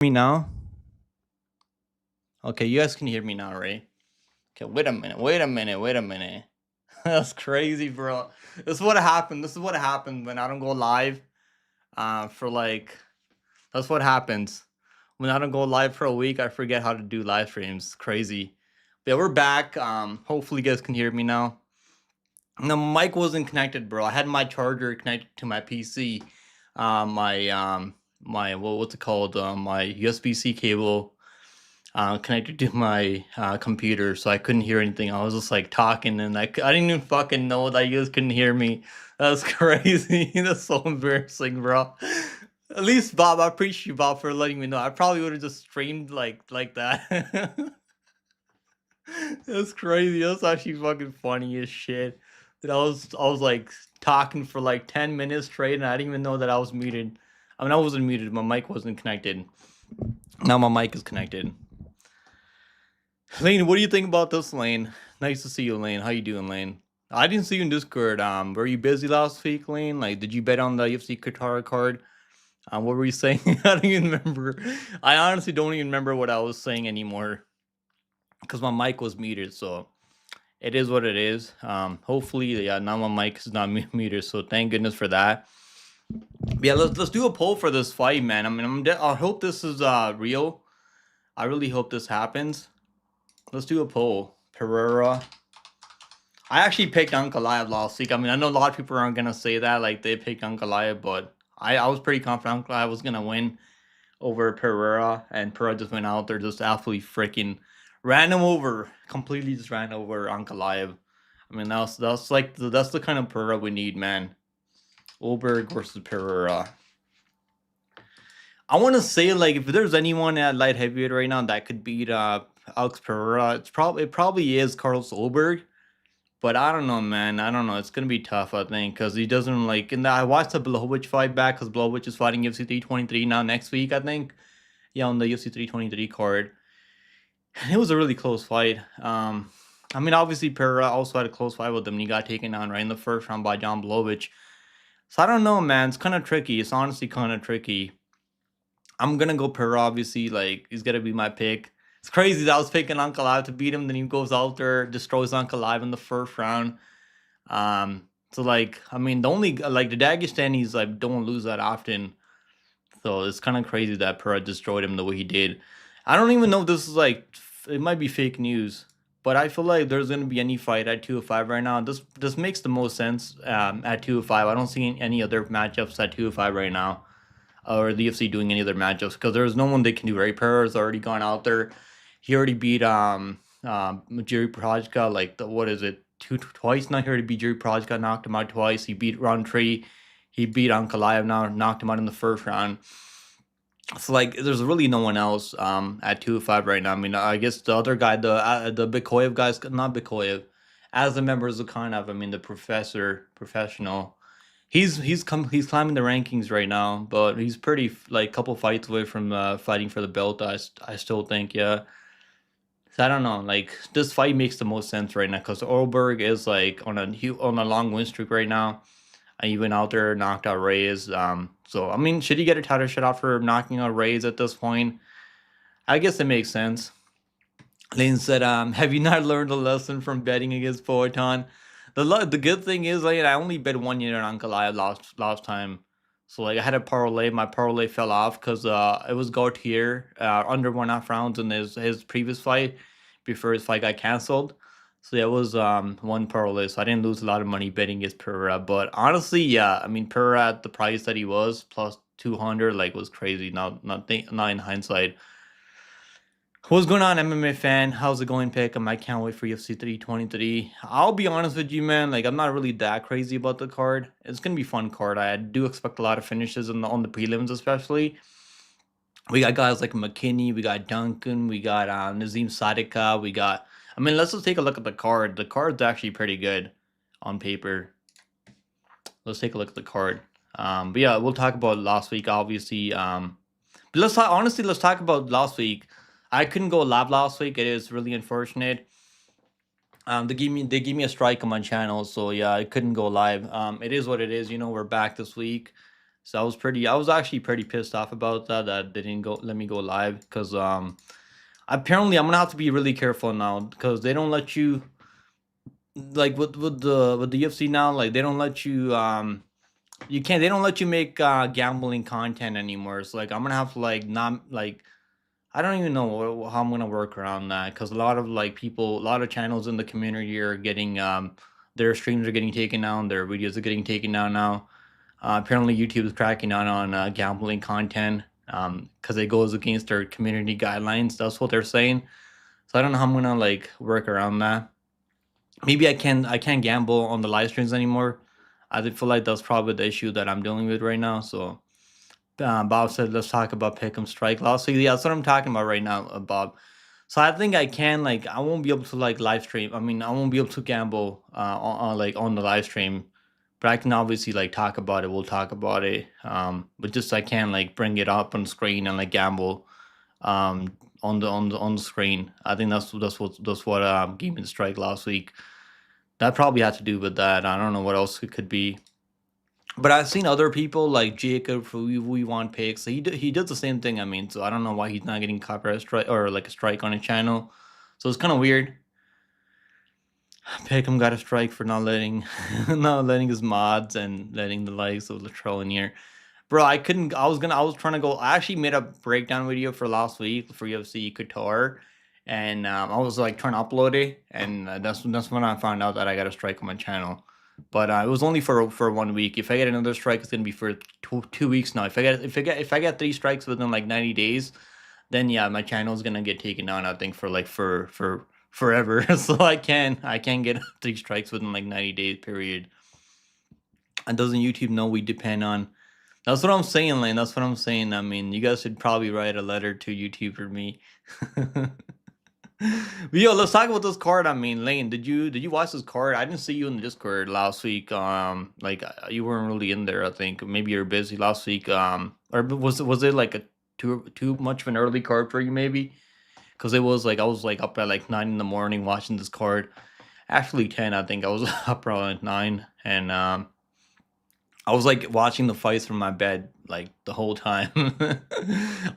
Me now? Okay, you guys can hear me now, right? Okay, wait a minute. That's crazy, bro. This is what happened. This is what happened when I don't go live. For like, that's what happens when I don't go live for a week. I forget how to do live streams. It's crazy. But yeah, we're back. Hopefully you guys can hear me now. The mic wasn't connected, bro. I had my charger connected to my PC. My what's it called? My USB-C cable connected to my computer, so I couldn't hear anything. I was just like talking, and I didn't even fucking know that you guys couldn't hear me. That's crazy. That's so embarrassing, bro. At least Bob, I appreciate you, Bob, for letting me know. I probably would have just streamed like that. That's crazy. That's actually fucking funny as shit. That I was like talking for like 10 minutes straight, and I didn't even know that I was muted. I mean, I wasn't muted. My mic wasn't connected. Now my mic is connected. Lane, what do you think about this, Lane? Nice to see you, Lane. How you doing, Lane? I didn't see you in Discord. Were you busy last week, Lane? Like, did you bet on the UFC Qatar card? What were you saying? I don't even remember. I honestly don't even remember what I was saying anymore because my mic was muted. So it is what it is. Hopefully, yeah, now my mic is not muted. So thank goodness for that. Yeah, let's do a poll for this fight, man. I mean, I hope this is real. I really hope this happens. Let's do a poll. Pereira. I actually picked Ankalaev last week. I mean, I know a lot of people aren't gonna say that, like they picked Ankalaev, but I was pretty confident Ankalaev was gonna win over Pereira, and Pereira just went out there, just absolutely freaking ran him over, completely just ran over Ankalaev. I mean, that's like that's the kind of Pereira we need, man. Ulberg versus Pereira. I want to say, like, if there's anyone at light heavyweight right now that could beat Alex Pereira, it probably is Carlos Ulberg. But I don't know, man. I don't know. It's gonna be tough, I think, because he doesn't like. And I watched the Blachowicz fight back because Blachowicz is fighting UFC 323 now next week, I think. Yeah, on the UFC 323 card. And it was a really close fight. I mean, obviously Pereira also had a close fight with him, and he got taken down right in the first round by John Blachowicz. So I don't know, man. It's kind of tricky. It's honestly kind of tricky. I'm gonna go Pereira. Obviously, like he's gonna be my pick. It's crazy that I was picking Ankalaev to beat him, then he goes out there, destroys Ankalaev in the first round. So like, I mean, the only like the Dagestanis like don't lose that often. So it's kind of crazy that Pereira destroyed him the way he did. I don't even know if this is like it might be fake news, but I feel like there's gonna be any fight at 205 right now. This makes the most sense at 205. I don't see any other matchups at 205 right now, or the UFC doing any other matchups because there's no one they can do. Right, Pereira's already gone out there. He already beat Jerry Prajka, like the what is it, twice now. He already beat Jerry Prajka, knocked him out twice. He beat Roundtree. He beat Ankalaev now, knocked him out in the first round. So like, there's really no one else at 205 right now. I mean, I guess the other guy, the Bikoyev guys, not Bikoyev, as the members of kind of, I mean, the professional. He's climbing the rankings right now, but he's pretty like couple fights away from fighting for the belt. I still think, yeah. So I don't know. Like this fight makes the most sense right now because Ulberg is like on a long win streak right now. And he went out there, knocked out Reyes. So I mean, should he get a title shot out for knocking out Reyes at this point? I guess it makes sense. Lane said, "Have you not learned a lesson from betting against Poetan?" The good thing is, like, I only bet 1 unit on Goliath last time. So like I had a parlay. My parlay fell off because it was Gautier under 1.5 rounds in his previous fight before his fight got canceled. So yeah, it was one parlay. So I didn't lose a lot of money betting against Pereira. But honestly, yeah, I mean Pereira at the price that he was plus 200 like was crazy. Not in hindsight. What's going on, MMA fan? How's it going, Pick'em? I can't wait for UFC 323. I'll be honest with you, man. Like, I'm not really that crazy about the card. It's gonna be a fun card. I do expect a lot of finishes on the prelims, especially. We got guys like McKinney, we got Duncan, we got Nazim Sadika, we got. I mean, let's just take a look at the card. The card's actually pretty good on paper. Let's take a look at the card. But yeah, we'll talk about last week, obviously. But let's talk about last week. I couldn't go live last week. It is really unfortunate. They gave me a strike on my channel, so yeah, I couldn't go live. It is what it is. You know, we're back this week, So I was actually pretty pissed off about that. That they didn't go let me go live because apparently I'm gonna have to be really careful now because they don't let you like with the UFC now. Like they don't let you you can't they don't let you make gambling content anymore. So like I'm gonna have to like not like I don't even know how I'm gonna work around that because a lot of like people, a lot of channels in the community are getting their streams are getting taken down, their videos are getting taken down now. Apparently, YouTube is cracking down on gambling content because it goes against their community guidelines. That's what they're saying. So I don't know how I'm gonna like work around that. Maybe I can't gamble on the live streams anymore. I feel like that's probably the issue that I'm dealing with right now. So Bob said, let's talk about Pick'em Strike Loss. So yeah, that's what I'm talking about right now, Bob. So I think I can like I won't be able to like live stream. I mean, I won't be able to gamble on like on the live stream, but I can obviously like talk about it. We'll talk about it. But just I can like bring it up on screen and like gamble on the screen. I think that's what Gaming Strike last week. That probably had to do with that. I don't know what else it could be. But I've seen other people like Jacob who we want picks. He does the same thing. I mean, so I don't know why he's not getting copyright strike or like a strike on his channel. So it's kind of weird. Peckham got a strike for not letting not letting his mods and letting the likes of the troll in here. Bro, I couldn't. I was trying to go. I actually made a breakdown video for last week for UFC Couture, and I was like trying to upload it, and that's when I found out that I got a strike on my channel. But it was only for 1 week. If I get another strike, it's gonna be for 2 weeks now. If I get 3 strikes within like 90 days, then yeah, my channel is gonna get taken down. I think for like for forever. So I can get 3 strikes within like 90 days period. And doesn't YouTube know we depend on that's what I'm saying, Lane. That's what I'm saying. I mean, you guys should probably write a letter to YouTube for me. But yo, let's talk about this card. I mean, Lane, did you watch this card? I didn't see you in the Discord last week. Like you weren't really in there. I think maybe you're busy last week. Or was it like a too much of an early card for you? Maybe because it was like I was like up at like 9 in the morning watching this card. Actually, 10. I think I was up around like 9, and I was like watching the fights from my bed like the whole time.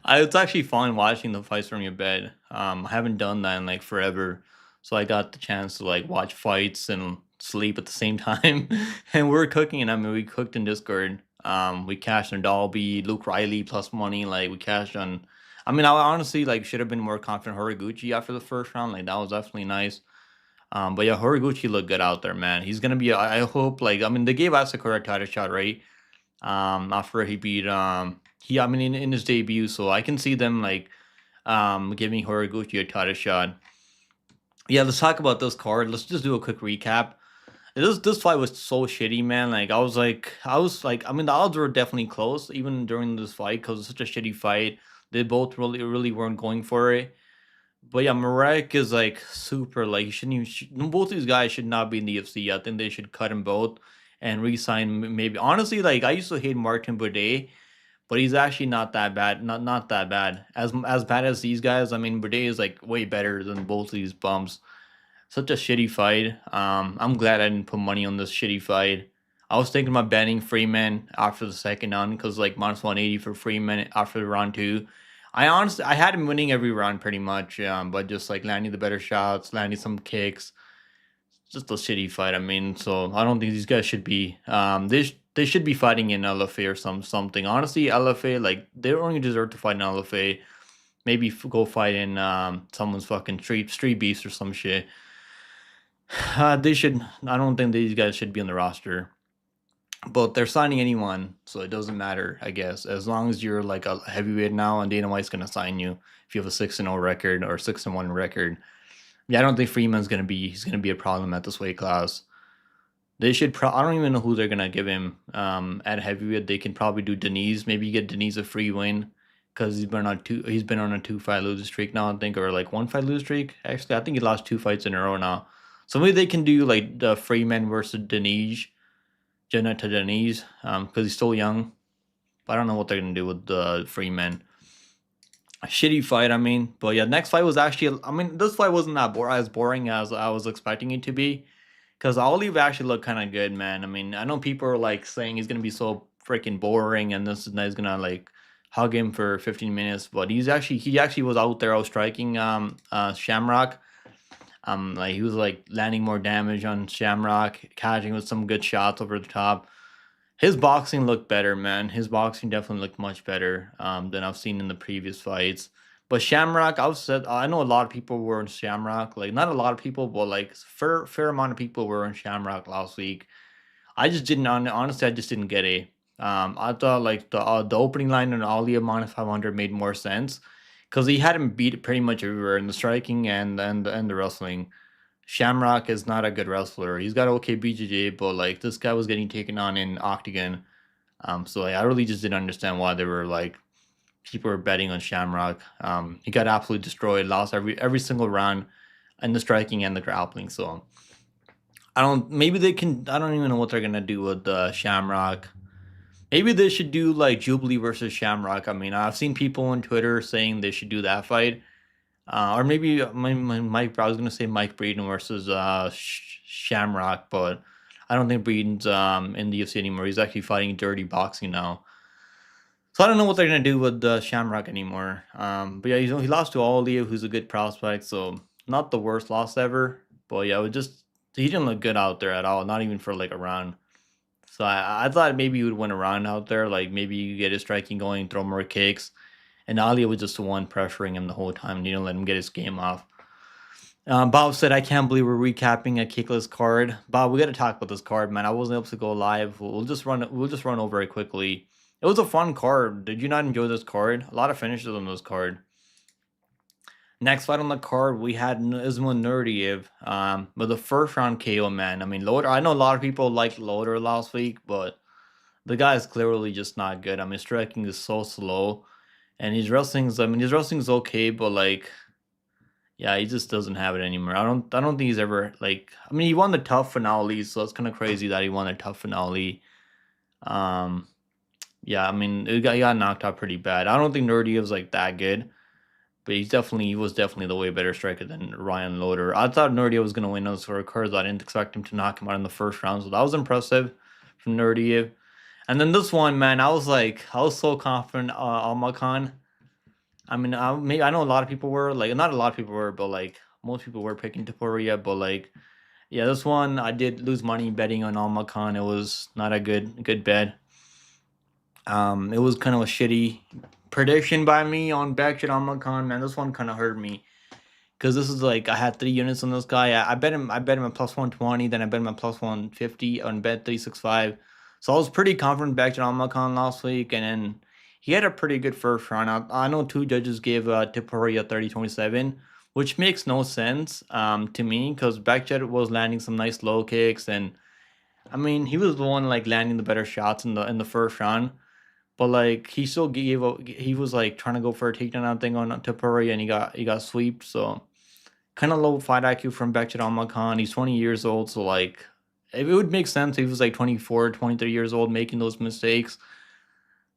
It's actually fun watching the fights from your bed. I haven't done that in like forever, so I got the chance to like watch fights and sleep at the same time. And we are cooking, and I mean we cooked in Discord. We cashed on Dolby, Luke Riley plus money. Like we cashed on. I mean, I honestly like should have been more confident Horiguchi after the first round. Like that was definitely nice. But yeah, Horiguchi looked good out there, man. He's gonna be. I hope like I mean they gave Asakura a title shot, right? After he beat I mean in his debut, so I can see them like giving Horiguchi a title shot. Yeah, let's talk about this card. Let's just do a quick recap. This fight was so shitty, man. Like I was like I mean the odds were definitely close even during this fight because it's such a shitty fight. They both really weren't going for it. But yeah, Marek is like super like you shouldn't even both these guys should not be in the UFC. I think they should cut them both and re-sign maybe. Honestly, like I used to hate Martin Boudet, but he's actually not that bad. Not that bad. As bad as these guys. I mean, Boudet is like way better than both of these bums. Such a shitty fight. I'm glad I didn't put money on this shitty fight. I was thinking about banning Freeman after the second round because like -180 for Freeman after round two. I had him winning every round pretty much, but just like landing the better shots, landing some kicks. Just a shitty fight. I mean, so I don't think these guys should be. They should be fighting in LFA or something. Honestly, LFA like they don't really deserve to fight in LFA. Maybe go fight in someone's fucking street beast or some shit. They should. I don't think these guys should be on the roster. But they're signing anyone, so it doesn't matter, I guess. As long as you're like a heavyweight now, and Dana White's gonna sign you if you have a 6-0 record or 6-1 record. Yeah, I don't think Freeman's gonna be. He's gonna be a problem at this weight class. They should. I don't even know who they're gonna give him. At heavyweight, they can probably do Denise. Maybe get Denise a free win because he's been on two. He's been on a 2-fight losing streak now, I think, or like 1-fight losing streak. Actually, I think he lost 2 fights in a row now. So maybe they can do like the Freeman versus Denise. Jenna to Denise, because he's still young. But I don't know what they're gonna do with the Freeman. A shitty fight, I mean. But yeah, next fight was actually. I mean, this fight wasn't that as boring as I was expecting it to be. Because Olive actually looked kind of good, man. I mean, I know people are like saying he's gonna be so freaking boring, and this guy's gonna like hug him for 15 minutes. But he actually was out there out striking Shamrock. Like he was like landing more damage on Shamrock, catching with some good shots over the top. His boxing looked better, man. His boxing definitely looked much better than I've seen in the previous fights. But Shamrock, I know a lot of people were in Shamrock. Like not a lot of people, but like fair amount of people were in Shamrock last week. I just didn't honestly. I just didn't get it. I thought like the opening line on Ali minus 500 made more sense because he had him beat pretty much everywhere in the striking and the wrestling. Shamrock is not a good wrestler. He's got okay BJJ, but like this guy was getting taken on in Octagon. So like, I really just didn't understand why they were like people were betting on Shamrock. He got absolutely destroyed, lost every single round in the striking and the grappling. So I don't. Maybe they can. I don't even know what they're gonna do with Shamrock. Maybe they should do like Jubilee versus Shamrock. I mean, I've seen people on Twitter saying they should do that fight. Or maybe my Mike. I was gonna say Mike Breeden versus Shamrock, but I don't think Breeden's in the UFC anymore. He's actually fighting dirty boxing now. So I don't know what they're gonna do with Shamrock anymore. But yeah, he lost to Olive, who's a good prospect. So not the worst loss ever. But yeah, it was just he didn't look good out there at all. Not even for like a round. So I thought maybe he would win a round out there. Like maybe you get his striking going, throw more kicks. And Ali was just the one pressuring him the whole time. And you don't let him get his game off. Bob said, "I can't believe we're recapping a kickless card." Bob, we got to talk about this card, man. I wasn't able to go live. We'll just run. We'll just run over it quickly. It was a fun card. Did you not enjoy this card? A lot of finishes on this card. Next fight on the card, we had Ismail Nurdiev. With the first round KO, man. I mean, Loader. I know a lot of people liked Loader last week, but the guy is clearly just not good. I mean, striking is so slow, and his wrestling's. I mean, his wrestling's okay, but like. Yeah, he just doesn't have it anymore. I don't think he's ever like I mean he won the tough finale, so it's kind of crazy that he won a tough finale. Um yeah, I mean he got knocked out pretty bad. I don't think Nerdy was like that good, but he was definitely the way better striker than Ryan Loader. I thought Nerdy was gonna win those for cards. I didn't expect him to knock him out in the first round, so that was impressive from Nerdy. And then this one, man, I was so confident Almakan. I mean, I know a lot of people were like, not a lot of people were, but like most people were picking Topuria. But like, yeah, this one I did lose money betting on Alma Khan. It was not a good bet. It was kind of a shitty prediction by me on Backshot Alma Khan. Man, this one kind of hurt me because this is like I had 3 units on this guy. I bet him. I bet him at plus 120. Then I bet him at plus 150 on bet 365. So I was pretty confident Backshot Alma Khan last week, and then he had a pretty good first round. I know 2 judges gave Topuria 30-27, which makes no sense to me because Backjet was landing some nice low kicks, and I mean he was the one like landing the better shots in the first round. But like he still he was like trying to go for a takedown thing on Topuria, and he got swept. So kind of low fight IQ from Backjet Almakan. He's 20 years old, so like it would make sense if he was like 24, 23 years old making those mistakes.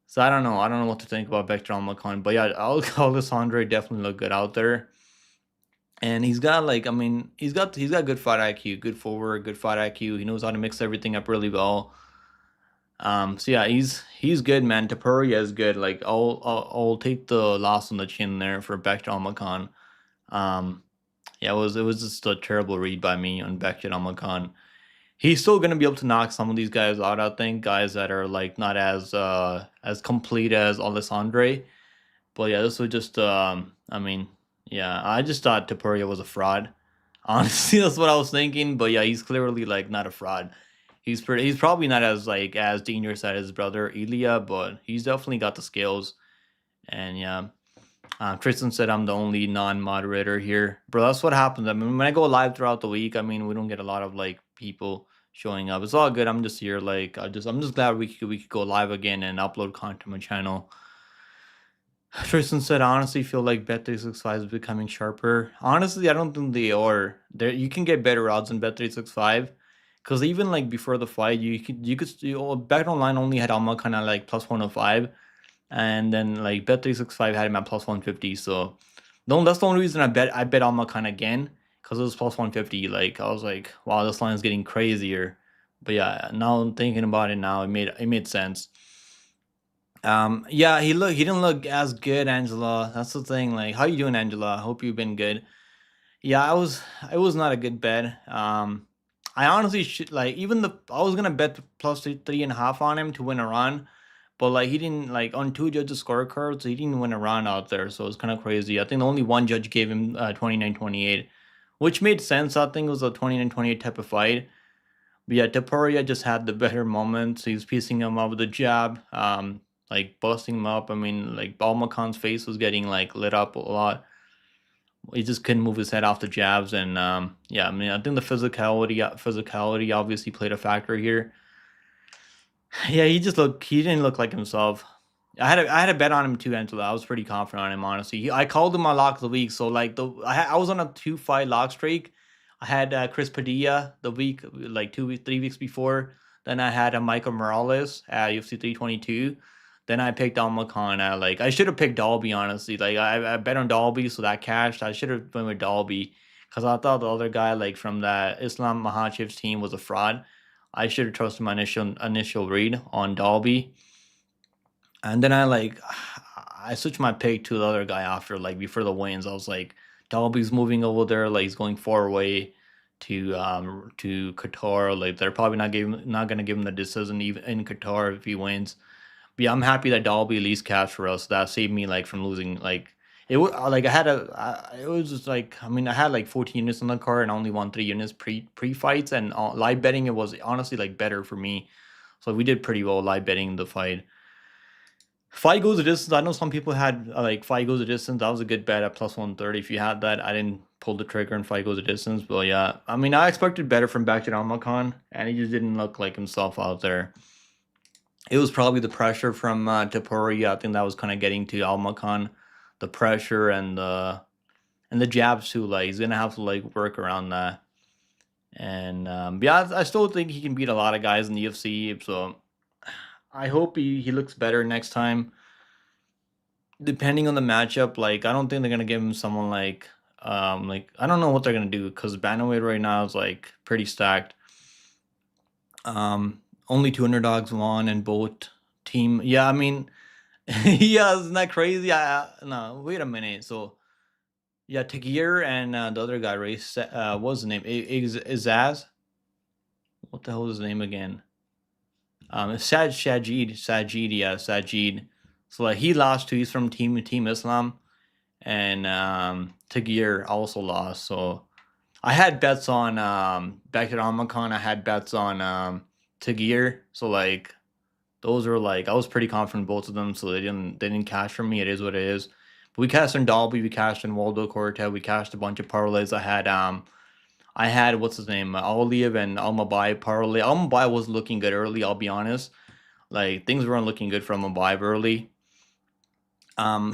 So I don't know. I don't know what to think about Vector Almacan. But yeah, Alessandro definitely look good out there. And he's got like, I mean, he's got good fight IQ, good forward, good fight IQ. He knows how to mix everything up really well. So yeah, he's good, man. Topuria is good. Like I'll take the loss on the chin there for Vector Almacan. Yeah, it was just a terrible read by me on Vector Almacan. He's still gonna be able to knock some of these guys out. I think guys that are like not as complete as Alessandre. But yeah, this was just I mean, yeah, I just thought Topuria was a fraud. Honestly, that's what I was thinking. But yeah, he's clearly like not a fraud. He's probably not as dangerous as his brother Ilya, but he's definitely got the skills. And yeah. Tristan said I'm the only non-moderator here. Bro, that's what happens. I mean, when I go live throughout the week, I mean, we don't get a lot of like people showing up. It's all good. I'm just here. Like, I'm just glad we could go live again and upload content to my channel. Tristan said, I honestly feel like Bet365 is becoming sharper. Honestly, I don't think they are. There, you can get better odds in Bet365. Because even like before the fight, Bet Online only had Alma kind of like plus 105. And then like Bet365 had him at plus 150. So that's the only reason I bet Almacan again, because it was plus 150. Like I was like, wow, this line is getting crazier. But yeah, now I'm thinking about it now, it made sense. Yeah, he didn't look as good, Angela. That's the thing. Like, how you doing, Angela? I hope you've been good. Yeah, it was not a good bet. I honestly should like even the I was gonna bet plus three and a half on him to win a run, but like he didn't like on two judges scorecards, so he didn't win a run out there. So it's kind of crazy. I think the only one judge gave him 29-28, which made sense. I think it was a 29-28 type of fight. But yeah, Topuria just had the better moments. He's piecing him up with a jab, like busting him up. I mean, like Balmacon's face was getting like lit up a lot. He just couldn't move his head off the jabs, and yeah, I mean, I think the physicality obviously played a factor here. Yeah, he didn't look like himself. I had a bet on him too, Angela. I was pretty confident on him, honestly. I called him my lock of the week. So like I was on a 2 fight lock streak. I had Chris Padilla the week like 3 weeks before. Then I had Michael Morales at UFC 322. Then I picked Almacan. Like I should have picked Dolby, honestly. Like I bet on Dolby, so that cashed. I should have went with Dolby because I thought the other guy like from that Islam Makhachev's team was a fraud. I should have trusted my initial read on Dolby, and then I switched my pick to the other guy after like before the wins. I was like, Dolby's moving over there, like he's going far away to Qatar. Like they're probably not gonna give him the decision even in Qatar if he wins. But yeah, I'm happy that Dolby at least cashed for us. That saved me like from losing like it was like it was just like I mean I had like 14 units on the card and I only won 3 units pre fights, and live betting it was honestly like better for me. So we did pretty well live betting the fight. Fight goes the distance. I know some people had like fight goes the distance. That was a good bet at plus 130. If you had that, I didn't pull the trigger and fight goes the distance. But yeah, I mean, I expected better from Bakhtin Almakan, and he just didn't look like himself out there. It was probably the pressure from Topuria. I think that was kind of getting to Almakan, the pressure and the jabs too. Like he's gonna have to like work around that. And yeah, I still think he can beat a lot of guys in the UFC. So I hope he looks better next time. Depending on the matchup, like I don't think they're gonna give him someone like I don't know what they're gonna do because bantamweight right now is like pretty stacked. Only two underdogs won and both team. Yeah, I mean, yeah, isn't that crazy? No, wait a minute. So yeah, Tagir and the other guy, race. What's his name? Izaz. What the hell is his name again? It's Sajid, yeah, Sajid. So like he lost to he's from Team Islam, and Tagir also lost. So I had bets on back at Omicron. I had bets on Tagir. So like those were like I was pretty confident both of them. So they didn't cash for me. It is what it is. But we cashed in Dolby. We cashed in Waldo Cortez. We cashed a bunch of parlays. I had what's his name, Olive and Almabai parlay. Almabai was looking good early. I'll be honest. Like things weren't looking good from Almabai early.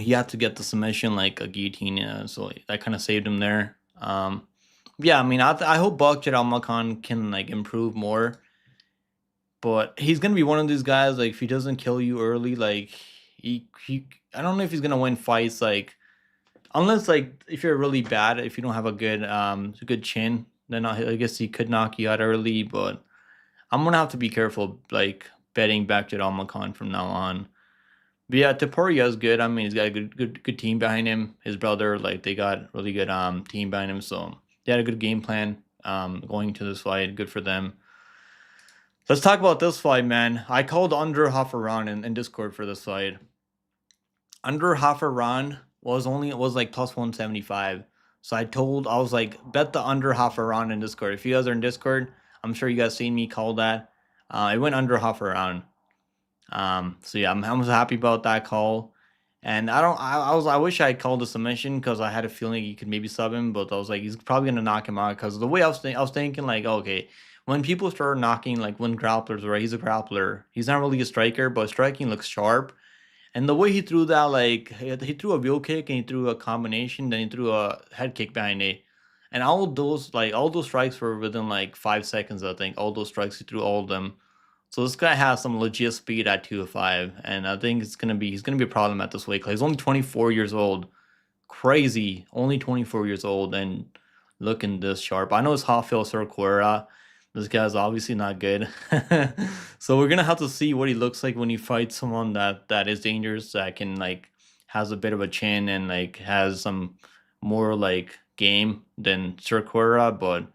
He had to get the submission like a guillotine, so that kind of saved him there. Yeah, I mean, I hope Bakjat Almakan can like improve more, but he's gonna be one of these guys. Like if he doesn't kill you early, like he I don't know if he's gonna win fights. Like unless like if you're really bad, if you don't have a good chin, then I guess he could knock you out early. But I'm gonna have to be careful, like betting Bakjat Almakan from now on. But yeah, Topuria is good. I mean, he's got a good team behind him. His brother, like they got really good team behind him. So they had a good game plan going to this fight. Good for them. Let's talk about this fight, man. I called under half a round in Discord for this fight. Under half a round was like plus 175. So I was like, bet the under half a round in Discord. If you guys are in Discord, I'm sure you guys seen me call that. It went under half a round. So yeah, I was happy about that call. And I wish I had called a submission because I had a feeling he could maybe sub him, but I was like, he's probably gonna knock him out because the way I was thinking like, okay, when people start knocking, like when grapplers, right? He's a grappler. He's not really a striker, but striking looks sharp. And the way he threw that, like he threw a wheel kick and he threw a combination, then he threw a head kick behind it. And all those strikes were within like 5 seconds, I think. All those strikes, he threw all of them. So this guy has some legit speed at 205, and I think he's gonna be a problem at this weight class. He's only 24 years old. Crazy, only 24 years old and looking this sharp. I know it's Hafil Sarkora. This guy's obviously not good. So we're gonna have to see what he looks like when he fights someone that is dangerous, that can like has a bit of a chin and like has some more like game than Tsarukyan, but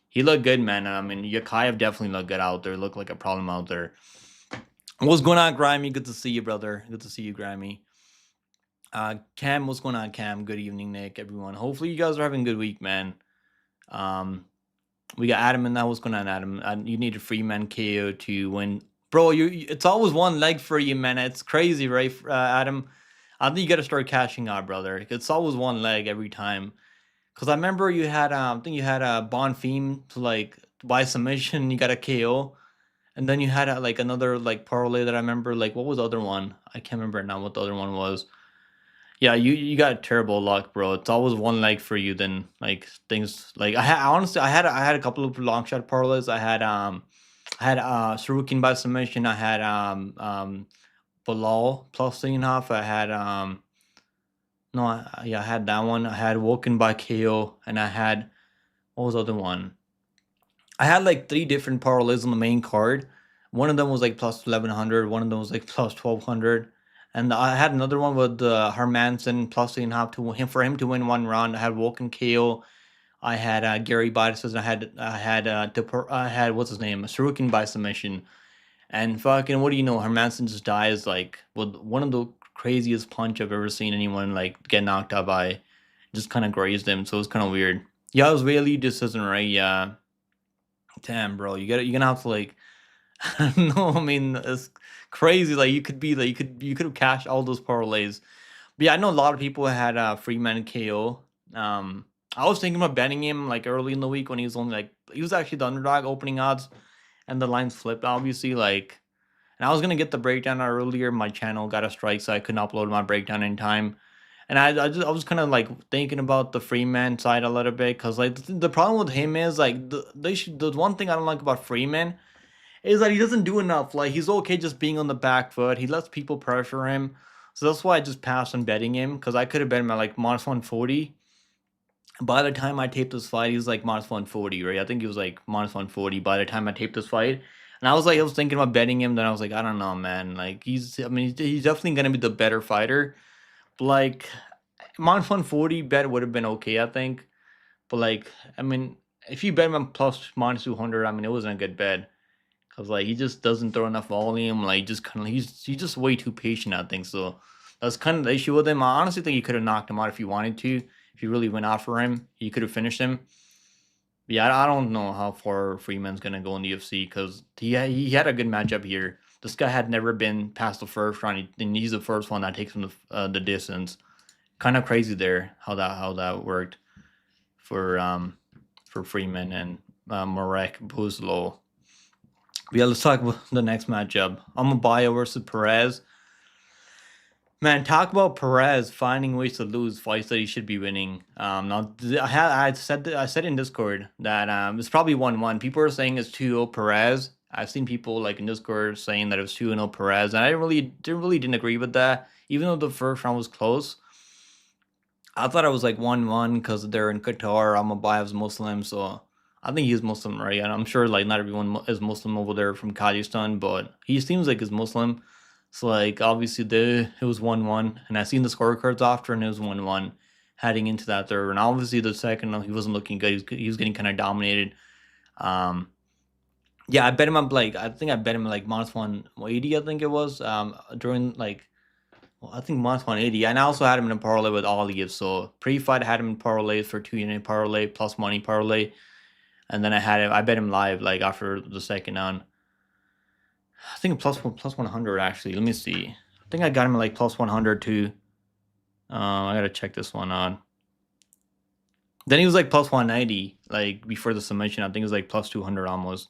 he looked good, man. I mean, Yakayev definitely looked good out there. Looked like a problem out there. What's going on, Grimy? Good to see you, brother. Good to see you, Grimy. Cam, what's going on, Cam? Good evening, Nick, everyone. Hopefully you guys are having a good week, man. Um, we got Adam in that. What's going on, Adam? You need a free man KO to win, bro. It's always one leg for you, man. It's crazy, right, Adam? I think you got to start cashing out, brother. It's always one leg every time. Cause I remember you had, I think you had a Bond theme to like by submission. You got a KO, and then you had like another like parlay that I remember. Like what was the other one? I can't remember now what the other one was. Yeah, you got terrible luck, bro. It's always one leg for you. Then like things like honestly I had a couple of long shot parlays. I had Tsarukyan by submission. I had Bilal plus 3.5. I had no yeah, I had that one. I had Woken by KO, and I had what was the other one? I had like three different parlays on the main card. One of them was like plus 1100. One of them was like plus 1200. And I had another one with Hermanson plus 3.5 to him for him to win one round. I had Woken KO. I had Gary Bitis, and I had what's his name, Tsarukyan by submission. And fucking, what do you know? Hermanson just dies like with one of the craziest punch I've ever seen anyone like get knocked out by. Just kind of grazed him, so it was kind of weird. Yeah, it was really just isn't right. Yeah, damn, bro, you're gonna have to like, I don't know. I mean, it's crazy. Like you could have cashed all those parlays. But yeah, I know a lot of people had Freeman KO. I was thinking about betting him like early in the week when he was only like he was actually the underdog opening odds, and the lines flipped obviously. Like, and I was gonna get the breakdown out earlier. My channel got a strike, so I couldn't upload my breakdown in time. And I was kind of like thinking about the Freeman side a little bit because like the problem with him is like the one thing I don't like about Freeman is that he doesn't do enough. Like he's okay just being on the back foot. He lets people pressure him. So that's why I just passed on betting him because I could have bet him at like minus 140. By the time I taped this fight, he was like minus 140, right? I think he was like minus 140 by the time I taped this fight. And I was thinking about betting him. Then I was like, I don't know, man. Like I mean, he's definitely gonna be the better fighter. But like minus 140 bet would have been okay, I think. But like, I mean, if you bet him at plus minus 200, I mean, it wasn't a good bet. Cause like he just doesn't throw enough volume. Like just kind of he's just way too patient. I think so. That's kind of the issue with him. I honestly think you could have knocked him out if you wanted to. If you really went out for him, you could have finished him. But yeah, I don't know how far Freeman's gonna go in the UFC because he had a good matchup here. This guy had never been past the first round, and he's the first one that takes him the distance. Kind of crazy there how that worked for Freeman and Marek Buzlo. Yeah, let's talk about the next matchup. Amabaya versus Perez. Man, talk about Perez finding ways to lose fights that he should be winning. Now I said in Discord that it's probably 1-1. People are saying it's 2-0 Perez. I've seen people like in Discord saying that it was 2-0 Perez, and I didn't agree with that. Even though the first round was close, I thought it was like 1-1 because they're in Qatar. Amabayev's Muslim, so I think he's Muslim, right? And I'm sure like not everyone is Muslim over there from Kazakhstan, but he seems like he's Muslim. So like obviously it was 1-1, and I seen the scorecards after, and it was 1-1 heading into that third. And obviously the second he wasn't looking good. He was getting kind of dominated. Yeah, I bet him up like I think I bet him like minus 180. I think it was during like well, I think minus 180. And I also had him in a parlay with Aliyev. So pre-fight I had him in parlay for 2 unit parlay plus money parlay. And then I bet him live like after the second on. I think plus 100 actually. Let me see. I think I got him at like plus 100 too. I gotta check this one out. Then he was like plus 190 like before the submission. I think it was like plus 200 almost.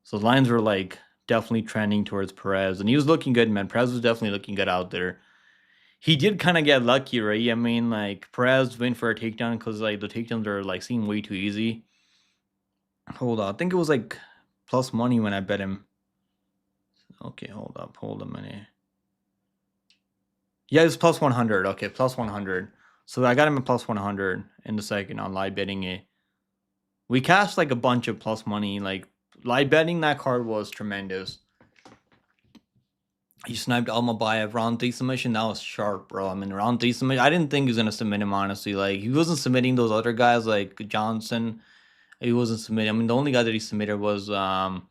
So the lines were like definitely trending towards Perez, and he was looking good, man. Perez was definitely looking good out there. He did kind of get lucky, right? I mean, like Perez went for a takedown because like the takedowns are like seem way too easy. Hold on, I think it was like plus money when I bet him. Okay, hold a minute. Yeah, it's plus 100. Okay, plus 100. So I got him at plus 100 in the second on live betting it. We cashed like a bunch of plus money. Like live betting that card was tremendous. He sniped Almabayev round 3 submission. That was sharp, bro. I mean, round 3 submission. I didn't think he was gonna submit him, honestly. Like he wasn't submitting those other guys like Johnson. He wasn't submitting. I mean, the only guy that he submitted was Odie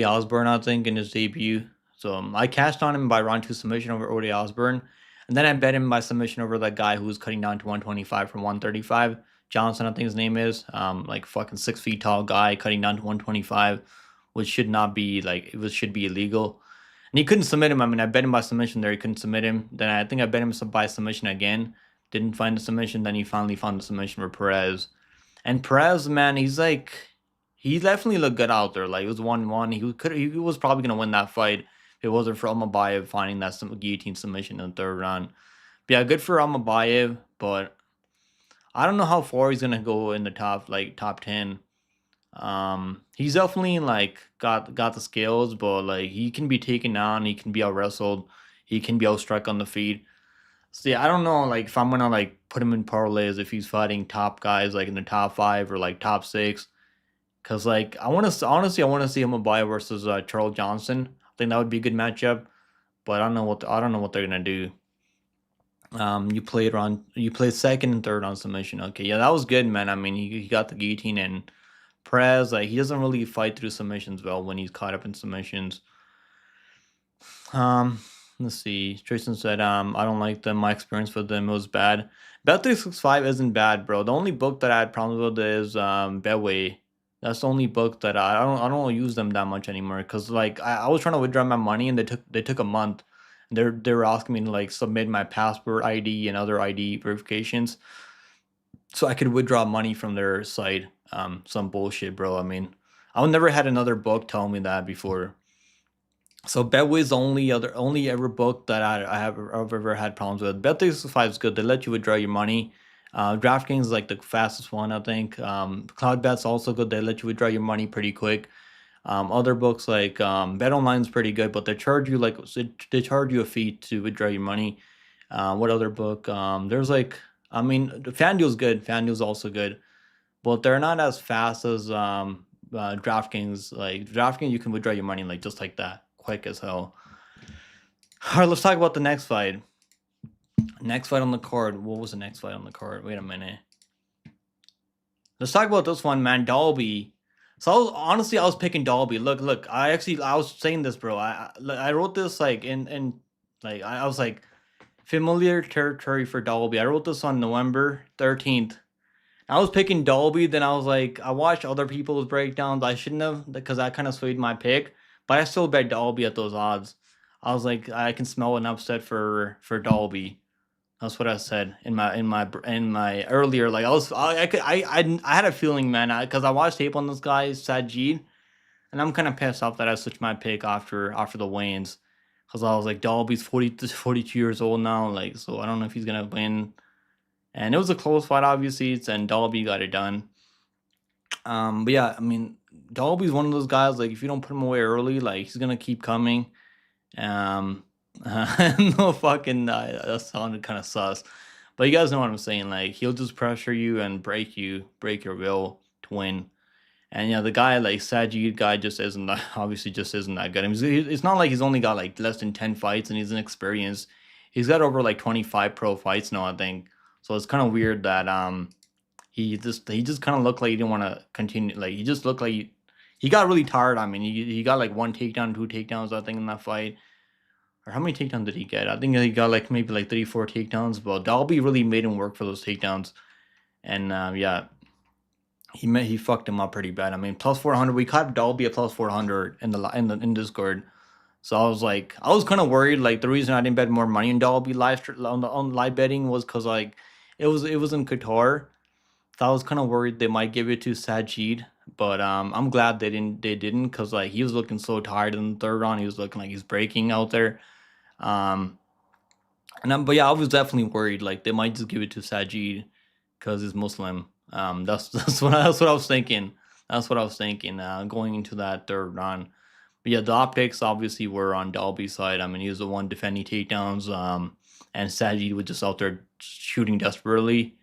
Osborne, I think, in his debut. So I cashed on him by round 2 submission over Odie Osborne. And then I bet him by submission over that guy who was cutting down to 125 from 135. Johnson, I think his name is. Like fucking 6 feet tall guy cutting down to 125, which should not be like should be illegal. And he couldn't submit him. I mean, I bet him by submission there. He couldn't submit him. Then I think I bet him by submission again. Didn't find the submission. Then he finally found the submission for Perez. And Perez, man, he's like, he definitely looked good out there. Like it was 1-1. He was probably gonna win that fight if it wasn't for Almabayev finding that guillotine submission in the 3rd round. But yeah, good for Almabayev, but I don't know how far he's gonna go in the top 10. He's definitely like got the skills, but like he can be taken down, he can be out wrestled, he can be out struck on the feet. So yeah, I don't know like if I'm gonna like put him in parlays if he's fighting top guys like in the top 5 or like top 6. Cause like I want to see him Almabayev versus Charles Johnson. I think that would be a good matchup, but I don't know what they're gonna do. You played 2nd and 3rd on submission. Okay, yeah, that was good, man. I mean, he got the guillotine, and Perez, like he doesn't really fight through submissions well when he's caught up in submissions. Let's see. Tristan said, I don't like them. My experience with them was bad. Bet365 isn't bad, bro. The only book that I had problems with is Betway. That's the only book that I don't use them that much anymore. Cause like I was trying to withdraw my money and they took a month. They were asking me to like submit my passport ID and other ID verifications so I could withdraw money from their site. Some bullshit, bro. I mean, I've never had another book tell me that before. So Betway is the only ever book that I've ever had problems with. Bet365 is good. They let you withdraw your money. DraftKings is like the fastest one, I think. CloudBet's also good. They let you withdraw your money pretty quick. Other books like BetOnline is pretty good, but they charge you a fee to withdraw your money. What other book? There's like, I mean, FanDuel's good. FanDuel's also good, but they're not as fast as DraftKings. Like DraftKings, you can withdraw your money like just like that, quick as hell. All right, let's talk about the next fight. Next fight on the card. What was the next fight on the card? Wait a minute. Let's talk about this one, man. Dalby. So I was picking Dalby. Look. I was saying this, bro. I wrote this like in like I was like familiar territory for Dalby. I wrote this on November 13th. I was picking Dalby. Then I was like, I watched other people's breakdowns. I shouldn't have because I kind of swayed my pick, but I still bet Dalby at those odds. I was like, I can smell an upset for Dalby. That's what I said in my earlier. Like I had a feeling, man, because I watched tape on this guy Sajid, and I'm kind of pissed off that I switched my pick after the weigh-ins, because I was like, Dalby's 42 years old now, like, so I don't know if he's gonna win, and it was a close fight, obviously, and Dalby got it done. But yeah, I mean, Dalby's one of those guys, like if you don't put him away early, like he's gonna keep coming. No fucking that sounded kind of sus, but you guys know what I'm saying. Like he'll just pressure you and break your will to win. And yeah, the guy like Sajid guy just isn't that, obviously just isn't that good. I mean, it's not like he's only got like less than 10 fights and he's inexperienced. He's got over like 25 pro fights now, I think. So it's kind of weird that he just kind of looked like he didn't want to continue. Like he just looked like he got really tired. I mean, he got like 1 takedown, 2 takedowns, I think, in that fight. Or how many takedowns did he get? I think he got like maybe like 3-4 takedowns. But Dalby really made him work for those takedowns. And yeah, he fucked him up pretty bad. I mean, plus 400. We caught Dalby at plus 400 in Discord. So I was kind of worried. Like the reason I didn't bet more money on Dalby on live betting was because like it was in Qatar. So I was kind of worried they might give it to Sajid. But I'm glad they didn't because like he was looking so tired in the 3rd round. He was looking like he's breaking out there. But yeah, I was definitely worried like they might just give it to Sajid because he's Muslim. That's what I was thinking. That's what I was thinking going into that 3rd round. But yeah, the optics obviously were on Dalby's side. I mean, he was the one defending takedowns. And Sajid was just out there shooting desperately.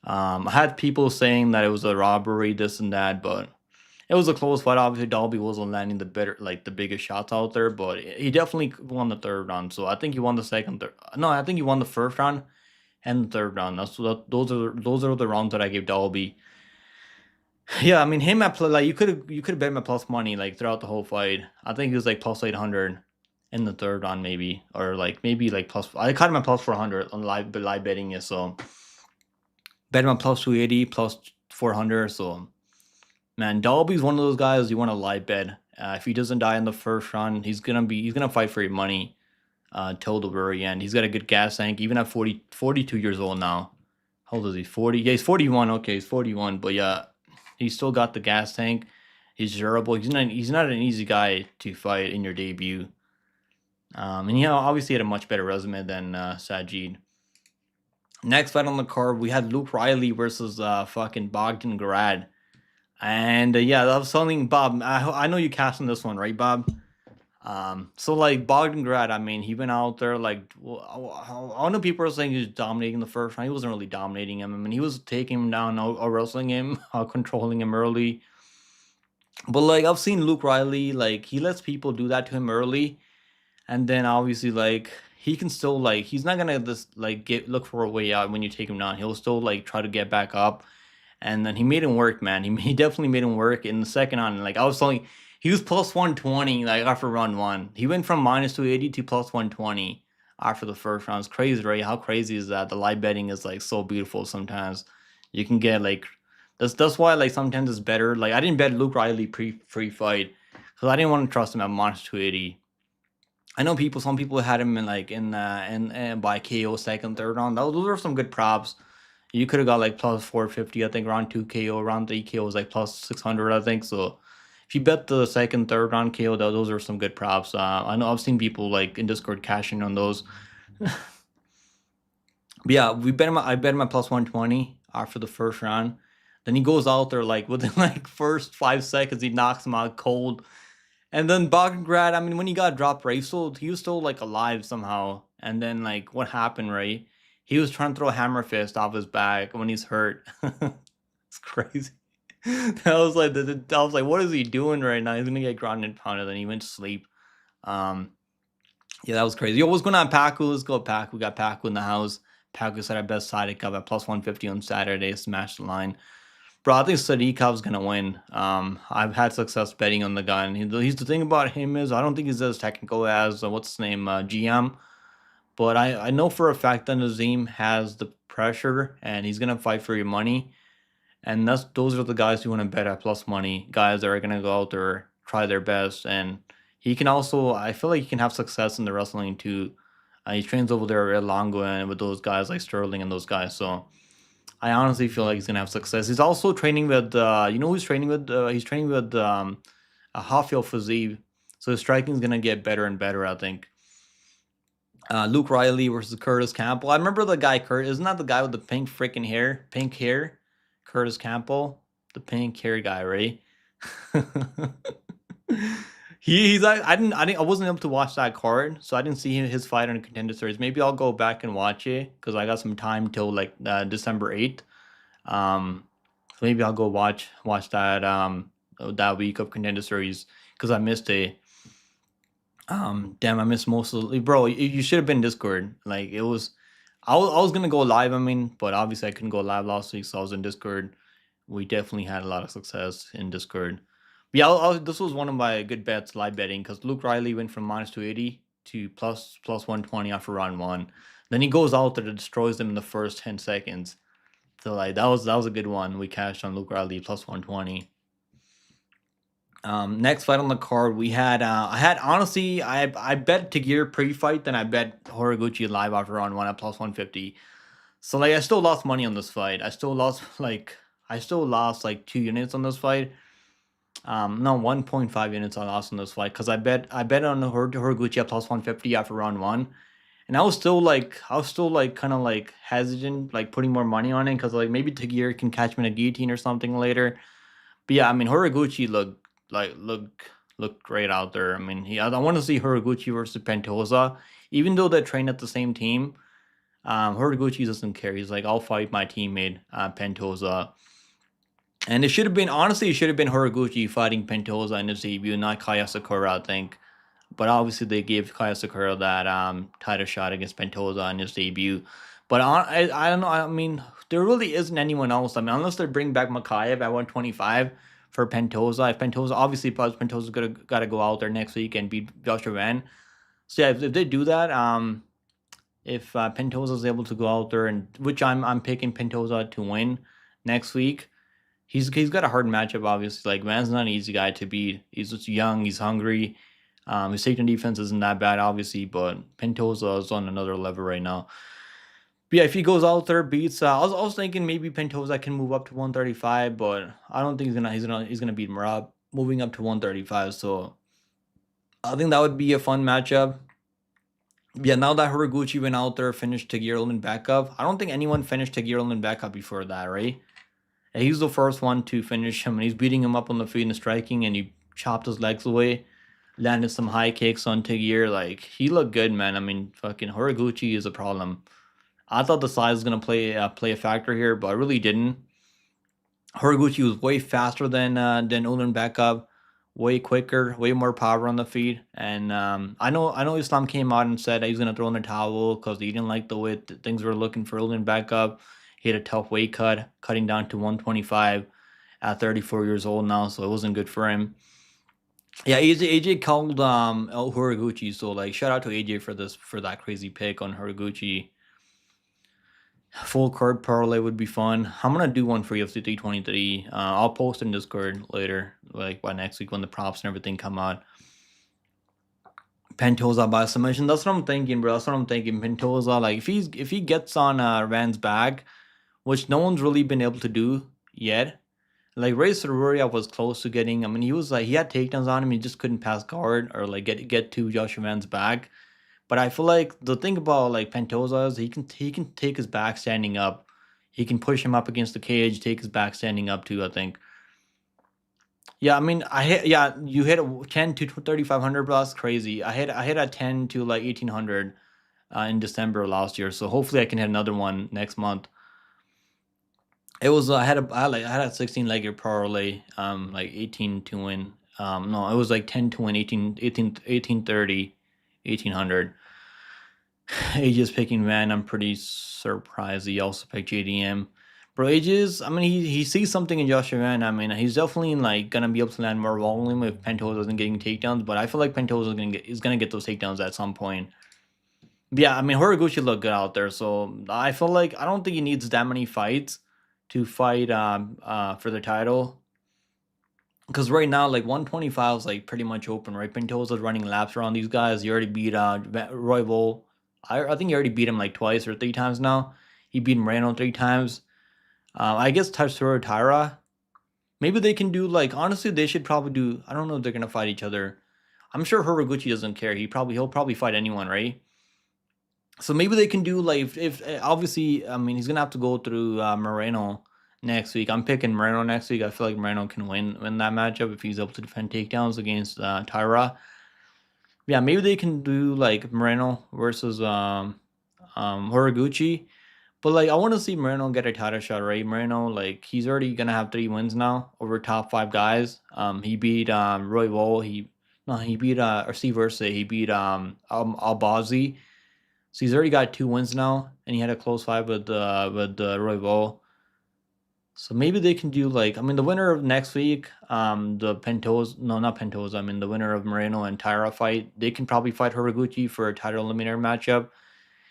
I had people saying that it was a robbery, this and that, but it was a close fight. Obviously, Dalby wasn't landing the better, like the biggest shots out there, but he definitely won the third round. So I think he won the second, third. No, I think he won the first round and the third round. Those are the rounds that I gave Dalby. Yeah, I mean him at like you could have bet him at plus money like throughout the whole fight. I think he was like plus 800 in the third round maybe, or like maybe like plus. I caught him at plus 400 on live betting it. So bet him at plus 280, plus 400. So man, Dalby's one of those guys you want to live bet. If he doesn't die in the first round, he's gonna fight for your money till the very end. He's got a good gas tank, even at 42 years old now. How old is he? 40? Yeah, he's 41. Okay, he's 41. But yeah, he's still got the gas tank. He's durable. He's not an easy guy to fight in your debut. And he obviously had a much better resume than Sajid. Next fight on the card, we had Luke Riley versus fucking Bogdan Grad. And yeah, that was something, Bob. I know you cast on this one, right, Bob? So like Bogdan Grad, I mean, he went out there like I know people are saying he was dominating the first round. He wasn't really dominating him. I mean, he was taking him down, wrestling him, controlling him early. But like I've seen Luke Riley, like he lets people do that to him early, and then obviously like he can still like he's not gonna just like look for a way out when you take him down. He'll still like try to get back up, and then he made him work, man. He definitely made him work in the second round. Like I was telling, he was plus 120 like after round one. He went from minus 280 to plus 120 after the first round. It's crazy, right? How crazy is that? The live betting is like so beautiful sometimes. You can get like that's why like sometimes it's better. Like I didn't bet Luke Riley pre fight because I didn't want to trust him at minus 280. I know some people had him in like in by KO second, third round. Those are some good props. You could have got like plus 450, I think, round 2 KO. Round 3 KO was like plus 600, I think. So if you bet the second, third round KO, those are some good props. I know I've seen people like in Discord cashing on those. But yeah, I bet him at plus 120 after the first round. Then he goes out there like within like first 5 seconds, he knocks him out cold. And then Bogdan, I mean, when he got dropped, right, he was still like alive somehow. And then like what happened, right? He was trying to throw a hammer fist off his back when he's hurt. It's crazy. I was like, what is he doing right now? He's gonna get grounded and pounded. Then he went to sleep. Yeah, that was crazy. Yo, what's going on, Paku? Let's go, Paku. We got Paku in the house. Paku said our best side cup at plus 150 on Saturday. Smash the line. Bro, I think Sadikov's gonna win. I've had success betting on the guy, and he's the thing about him is I don't think he's as technical as what's his name, GM. But I know for a fact that Nazim has the pressure, and he's gonna fight for your money. And those are the guys you want to bet at plus money. Guys that are gonna go out there, try their best, and he can also. I feel like he can have success in the wrestling too. He trains over there at Longo and with those guys like Sterling and those guys. So I honestly feel like he's gonna have success. He's also training with, you know, who's training with? He's training with Rafael Fiziev, so his striking is gonna get better and better. I think. Luke Riley versus Curtis Campbell. I remember the guy Kurt. Isn't that the guy with the pink freaking hair? Pink hair, Curtis Campbell, the pink hair guy, right? He's like I wasn't able to watch that card, so I didn't see his fight on Contender Series. Maybe I'll go back and watch it because I got some time till like December 8th. So maybe I'll go watch that that week of Contender Series because I missed it. Damn, I missed most of the bro. You should have been Discord. Like it was, I was gonna go live. I mean, but obviously I couldn't go live last week, so I was in Discord. We definitely had a lot of success in Discord. But yeah, this was one of my good bets live betting because Luke Riley went from minus 280 to plus 120 after round one. Then he goes out there and destroys them in the first 10 seconds. So like that was a good one. We cashed on Luke Riley plus 120. Next fight on the card, we had I had honestly I bet Tagir pre-fight, then I bet Horiguchi live after round one at plus 150. So like I still lost money on this fight. I still lost like 2 units on this fight. No, 1.5 units I lost on this fight because I bet on Horiguchi at plus 150 after round one. And I was still like kind of like hesitant, like putting more money on it because like maybe Tagir can catch me in a guillotine or something later. But yeah, I mean Horiguchi looked great out there. I mean, I want to see Horiguchi versus Pentosa, even though they train at the same team. Horiguchi doesn't care. He's like, I'll fight my teammate, Pentosa. And it should have been, honestly, it should have been Horiguchi fighting Pentosa in his debut, not Kaya Sakura, I think. But obviously, they gave Kaya Sakura that title shot against Pentosa in his debut. But I don't know. I mean, there really isn't anyone else. I mean, unless they bring back Makayev at 125 for Pentosa. If Pentosa, obviously, Pentosa's got to go out there next week and beat Joshua Van. So yeah, if they do that, if Pentosa is able to go out there, and which I'm picking Pentosa to win next week. He's got a hard matchup, obviously. Like, Van's not an easy guy to beat. He's just young. He's hungry. His takedown defense isn't that bad, obviously, but Pentosa is on another level right now. But yeah, if he goes out there, beats, I was thinking maybe Pentosa can move up to 135, but I don't think he's gonna beat Marab moving up to 135. So I think that would be a fun matchup. Yeah, now that Horiguchi went out there, finished Taguirl and Backup. I don't think anyone finished Taguirl and Backup before that, right? And he's the first one to finish him, and he's beating him up on the feet and striking, and he chopped his legs away, landed some high kicks on Tagir. Like, he looked good, man. I mean, fucking Horiguchi is a problem. I thought the size was gonna play a factor here, but it really didn't. Horiguchi was way faster than Ulberg, way quicker, way more power on the feet. And I know Islam came out and said he was gonna throw in the towel because he didn't like the way things were looking for Ulberg. He had a tough weight cut, cutting down to 125 at 34 years old now, so it wasn't good for him. Yeah, AJ called Horiguchi, so like shout out to AJ for that crazy pick on Horiguchi. Full card parlay would be fun. I'm gonna do one for UFC 323. I'll post in Discord later, like by next week when the props and everything come out. Pentosa by submission. That's what I'm thinking, bro. That's what I'm thinking. Pentosa, like if he gets on Rand's back, which no one's really been able to do yet. Like, Ray Tsarukyan was close to getting. I mean, he had takedowns on him. He just couldn't pass guard or like get to Joshua Van's back. But I feel like the thing about like Pentosa is he can take his back standing up. He can push him up against the cage, take his back standing up too, I think. Yeah, I mean, you hit a 10 to 3,500 plus, crazy. I hit a 10 to like 1,800 in December last year. So hopefully I can hit another one next month. It was I had a 16-legger parlay, like 18 to win. No, it was like 10 to win, 1830, 1,800. Aegis picking Van. I'm pretty surprised he also picked JDM. Bro, Aegis, I mean, he sees something in Joshua Van. I mean, he's definitely like gonna be able to land more volume if Pentosa isn't getting takedowns. But I feel like Pentosa is gonna get those takedowns at some point. But yeah, I mean, Horiguchi looked good out there, so I feel like I don't think he needs that many fights to fight for the title. Because right now, like 125 is like pretty much open, right? Pentosa's running laps around these guys. He already beat Roy Vol. I think he already beat him like twice or 3 times now. He beat Moreno 3 times. I guess Tatsuro Taira. Maybe they can do like, honestly, they should probably do. I don't know if they're gonna fight each other. I'm sure Horiguchi doesn't care. He'll probably fight anyone, right? So maybe they can do like if obviously, I mean, he's gonna have to go through Moreno next week. I'm picking Moreno next week. I feel like Moreno can win that matchup if he's able to defend takedowns against Taira. Yeah, maybe they can do like Moreno versus Horiguchi. But like I want to see Moreno get a title shot, right? Moreno, like he's already gonna have 3 wins now over top 5 guys. He beat Roy Vol. He beat or Steve Versa. He beat Albazi. So he's already got 2 wins now, and he had a close fight with Roy Vol. So maybe they can do like, I mean, the winner of next week, the Pentosa, I mean, the winner of Moreno and Taira fight, they can probably fight Horiguchi for a title eliminator matchup.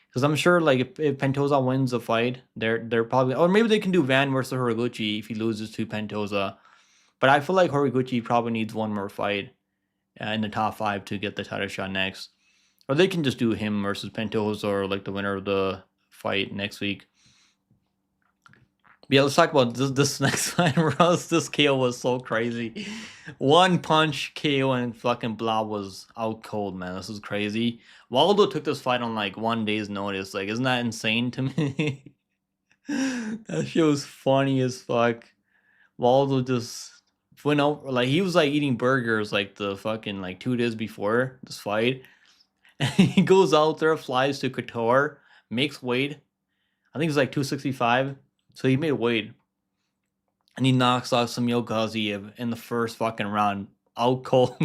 Because I'm sure, like, if Pentosa wins the fight, they're probably, or maybe they can do Van versus Horiguchi if he loses to Pentosa. But I feel like Horiguchi probably needs one more fight in the top 5 to get the title shot next. Or they can just do him versus Pentosa or like the winner of the fight next week. But yeah, let's talk about this next fight, bro. This KO was so crazy. 1 punch KO and fucking Blob was out cold, man. This was crazy. Waldo took this fight on like 1 day's notice. Like, isn't that insane to me? That shit was funny as fuck. Waldo just went out, like he was like eating burgers like the fucking like 2 days before this fight. And he goes out there, flies to Qatar, makes weight. I think it's like 265. So he made weight. And he knocks out Samuel Gaziev in the first fucking round. Out cold.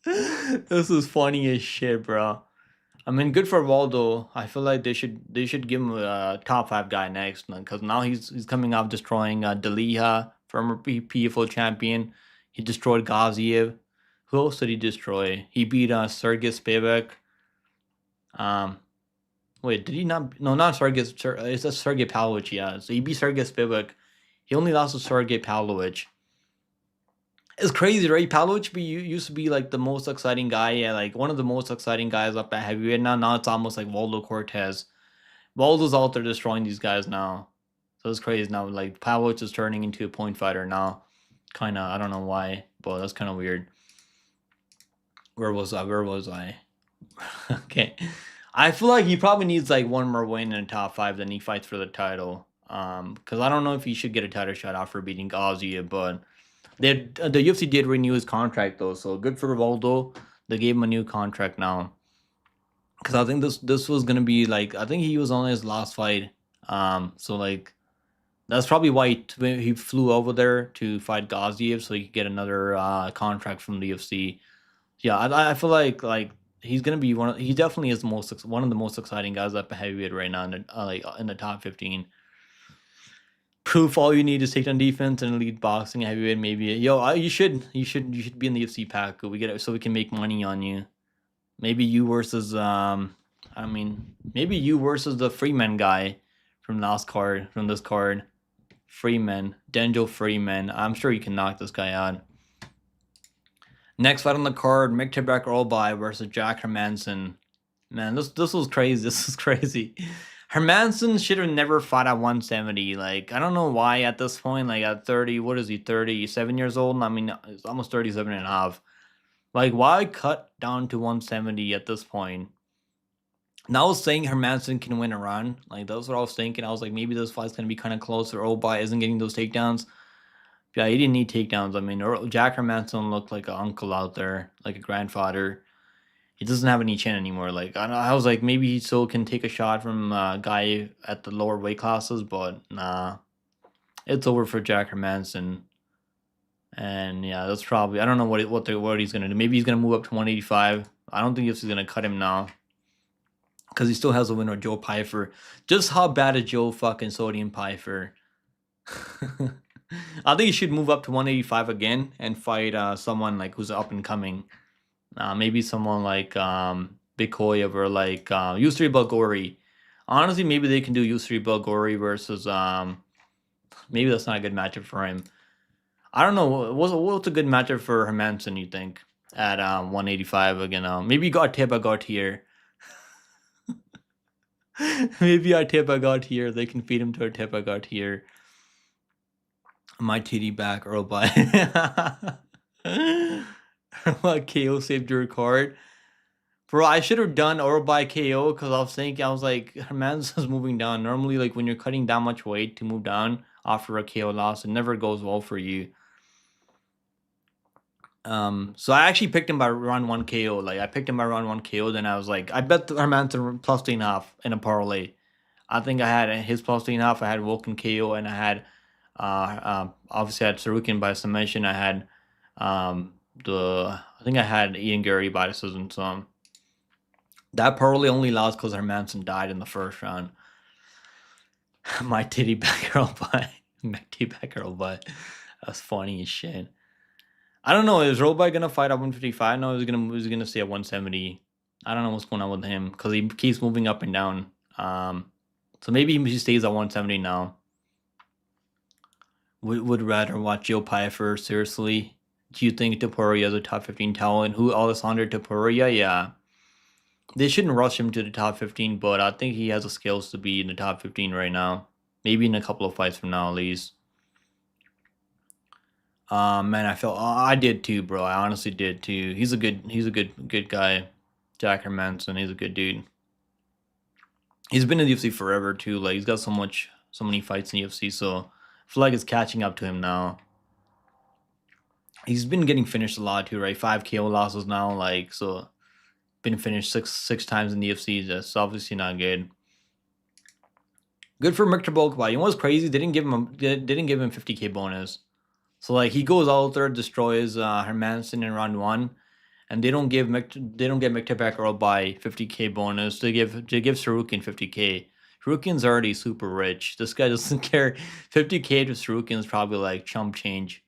This is funny as shit, bro. I mean, good for Waldo. I feel like they should give him a top 5 guy next, because now he's coming off destroying Deliha, former PFL champion. He destroyed Gaziev. Who else did he destroy? He beat Sergey Spivak. Wait, did he not? No, not Sergey. It's a Sergey Pavlovich. Yeah, so he beat Sergey Spivak. He only lost to Sergey Pavlovich. It's crazy, right? Pavlovich used to be like the most exciting guy, yeah, like one of the most exciting guys up at heavyweight. Now it's almost like Waldo Cortez. Waldo's out there destroying these guys now, so it's crazy now. Like Pavlovich is turning into a point fighter now, kind of. I don't know why, but that's kind of weird. Where was I? Okay, I feel like he probably needs like one more win in the top 5, then he fights for the title. Because I don't know if he should get a title shot after beating Gaziev, but. The UFC did renew his contract though, so good for Waldo. They gave him a new contract now, because I think this was gonna be like, I think he was on his last fight. So like that's probably why he flew over there to fight Gaziev, so he could get another contract from the UFC. Yeah, I feel like he's gonna be he definitely is one of the most exciting guys up at heavyweight right now, in the top 15. Proof all you need is take on defense and elite boxing heavyweight. Maybe you should be in the UFC pack. We get it so we can make money on you. Maybe you versus maybe you versus the Freeman guy from this card. Freeman, Denjo Freeman. I'm sure you can knock this guy out. Next fight on the card: Miktebek Rolbai versus Jack Hermanson. Man, this was crazy. This is crazy. Hermanson should have never fought at 170. Like, I don't know why at this point, like at 30, what is he, 37 years old? I mean, it's almost 37 and a half. Like, why cut down to 170 at this point? Now I was saying Hermanson can win a run. Like, that's what I was thinking. I was like, maybe this fight's going to be kind of close, or Rolbai isn't getting those takedowns. Yeah, he didn't need takedowns. I mean, Jack Hermanson looked like an uncle out there, like a grandfather. He doesn't have any chin anymore. Like, I was like, maybe he still can take a shot from a guy at the lower weight classes, but nah, it's over for Jack Hermanson. And yeah, that's probably, I don't know what he's gonna do. Maybe he's gonna move up to 185. I don't think UFC's gonna cut him now, because he still has a win with Joe Pyfer. Just how bad is Joe fucking Sodium Pyfer? I think he should move up to 185 again and fight someone like who's up and coming. Maybe someone like Bikoyev or like Yusri Bulgari. Honestly, maybe they can do Yusri Bulgari versus maybe that's not a good matchup for him. I don't know. What's a good matchup for Hermanson, you think, at 185 again? Maybe Arteba got here. Maybe Arteba got here. They can feed him to Arteba got here. My TD back, Earl by. KO saved your card. Bro, I should have done or by KO, because I was like, Hermanson's moving down. Normally, like when you're cutting that much weight to move down after a KO loss, it never goes well for you. So I actually picked him by round 1 KO. Like, I picked him by round 1 KO, then I was like, I bet Hermanson plus 3.5 in a parlay. I think I had his plus 3.5. I had Vulcan KO, and I had obviously I had Tsarukyan by submission. I had I think I had Ian Gary by decision. So that parlay only lost because Hermanson died in the first round. My titty back girl by that's funny as shit. I don't know. Is Rolbai gonna fight at 155? No, he's gonna stay at 170. I don't know what's going on with him, because he keeps moving up and down. So maybe he stays at 170 now. Would rather watch Joe Pyfer, seriously. Do you think Topuria is a top 15 talent? Who, Alessandro Topuria? Yeah. They shouldn't rush him to the top 15, but I think he has the skills to be in the top 15 right now. Maybe in a couple of fights from now, at least. Man, I did too, bro. I honestly did too. He's a good guy. Jack Hermanson, he's a good dude. He's been in the UFC forever too. Like, he's got so many fights in the UFC, so I feel like it's catching up to him now. He's been getting finished a lot too, right? 5 KO losses now, like, so been finished six times in the UFC. That's obviously not good. Good for Mr. Bulkbot. You know what's crazy? They didn't give him 50k bonus. So like he goes out there, destroys Hermanson in round 1, and they don't get Mr. back roll by 50k bonus. They give Tsarukyan 50k. Tsarukyan's already super rich. This guy doesn't care. 50k to Tsarukyan's probably like chump change.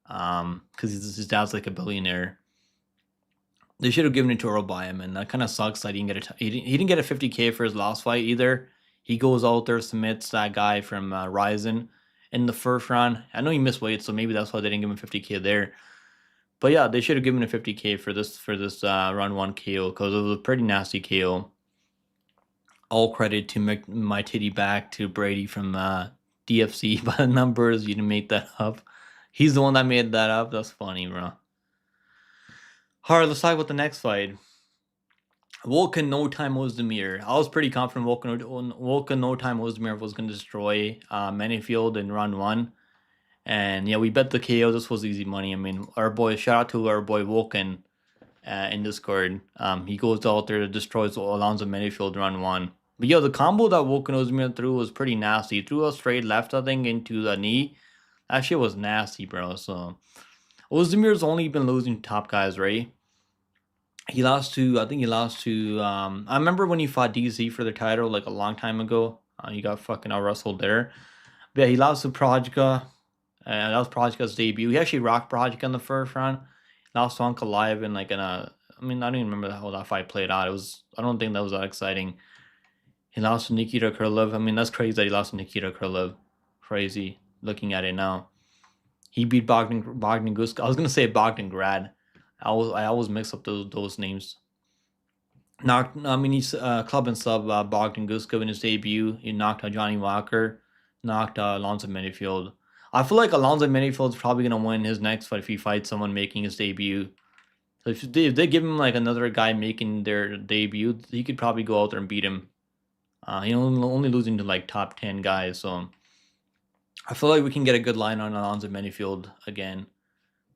Because his dad's like a billionaire. They should have given it to Earl by him, and that kind of sucks that he didn't get he didn't get a 50k for his last fight either. He goes out there, submits that guy from Ryzen in the first round. I know he missed weight, so maybe that's why they didn't give him 50k there. But yeah, they should have given a 50k for this round 1 KO, because it was a pretty nasty KO. All credit to my titty back to Brady from DFC by the numbers. You didn't make that up. He's the one that made that up. That's funny, bro. Alright, let's talk about the next fight. Volkan No Time Ozdemir. I was pretty confident Volkan No Time Ozdemir was going to destroy Manyfield in round 1. And yeah, we bet the KO. This was easy money. I mean, shout out to our boy Volkan in Discord. He goes out there to destroys Alonzo Manyfield in round 1. But yeah, the combo that Volkan Ozdemir threw was pretty nasty. He threw a straight left, I think, into the knee. That shit was nasty, bro. So Ozdemir's only been losing top guys, right? I remember when he fought DZ for the title like a long time ago. He got fucking out-wrestled there. But yeah, he lost to Projka. That was Projka's debut. He actually rocked Projka in the first round. Lost to Uncle Live in like I don't even remember how that fight played out. I don't think that was that exciting. He lost to Nikita Krylov. I mean, that's crazy that he lost to Nikita Krylov. Crazy looking at it now. He beat Bogdan Guska. I was gonna say Bogdan Grad. I always mix up those names. He's club and sub Bogdan Guska in his debut. He knocked out Johnny Walker, knocked Alonzo Manyfield. I feel like Alonzo Manyfield's probably gonna win his next fight if he fights someone making his debut. So if they give him like another guy making their debut, he could probably go out there and beat him. Only losing to like top 10 guys, so I feel like we can get a good line on Alonzo Manyfield again.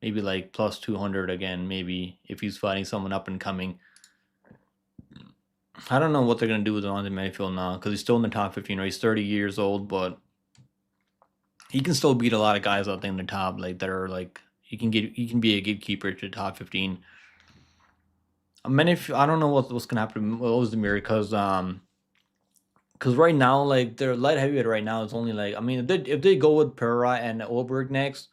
Maybe like plus 200 again, maybe, if he's fighting someone up and coming. I don't know what they're going to do with Alonzo Manyfield now, because he's still in the top 15, right? He's 30 years old, but he can still beat a lot of guys out there in the top, like, that are like, he can be a gatekeeper to the top 15. I don't know what's going to happen with Ozdemir, because right now, like, their light heavyweight right now is only like, I mean, if they go with Pereira and Ulberg next,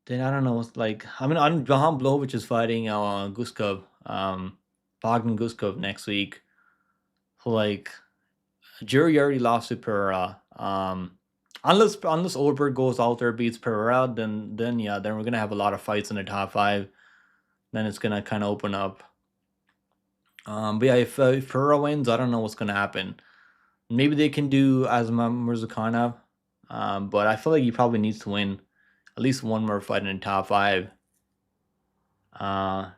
then I don't know. It's like, I mean, Johan Blowovich is fighting Guskov, Bogdan Guskov next week. So like, Jury already lost to Pereira. Unless Ulberg goes out there, beats Pereira, then we're gonna have a lot of fights in the top 5. Then it's gonna kind of open up. But yeah, if Pereira wins, I don't know what's gonna happen. Maybe they can do Asma Murzakanov, but I feel like he probably needs to win at least one more fight in the top 5.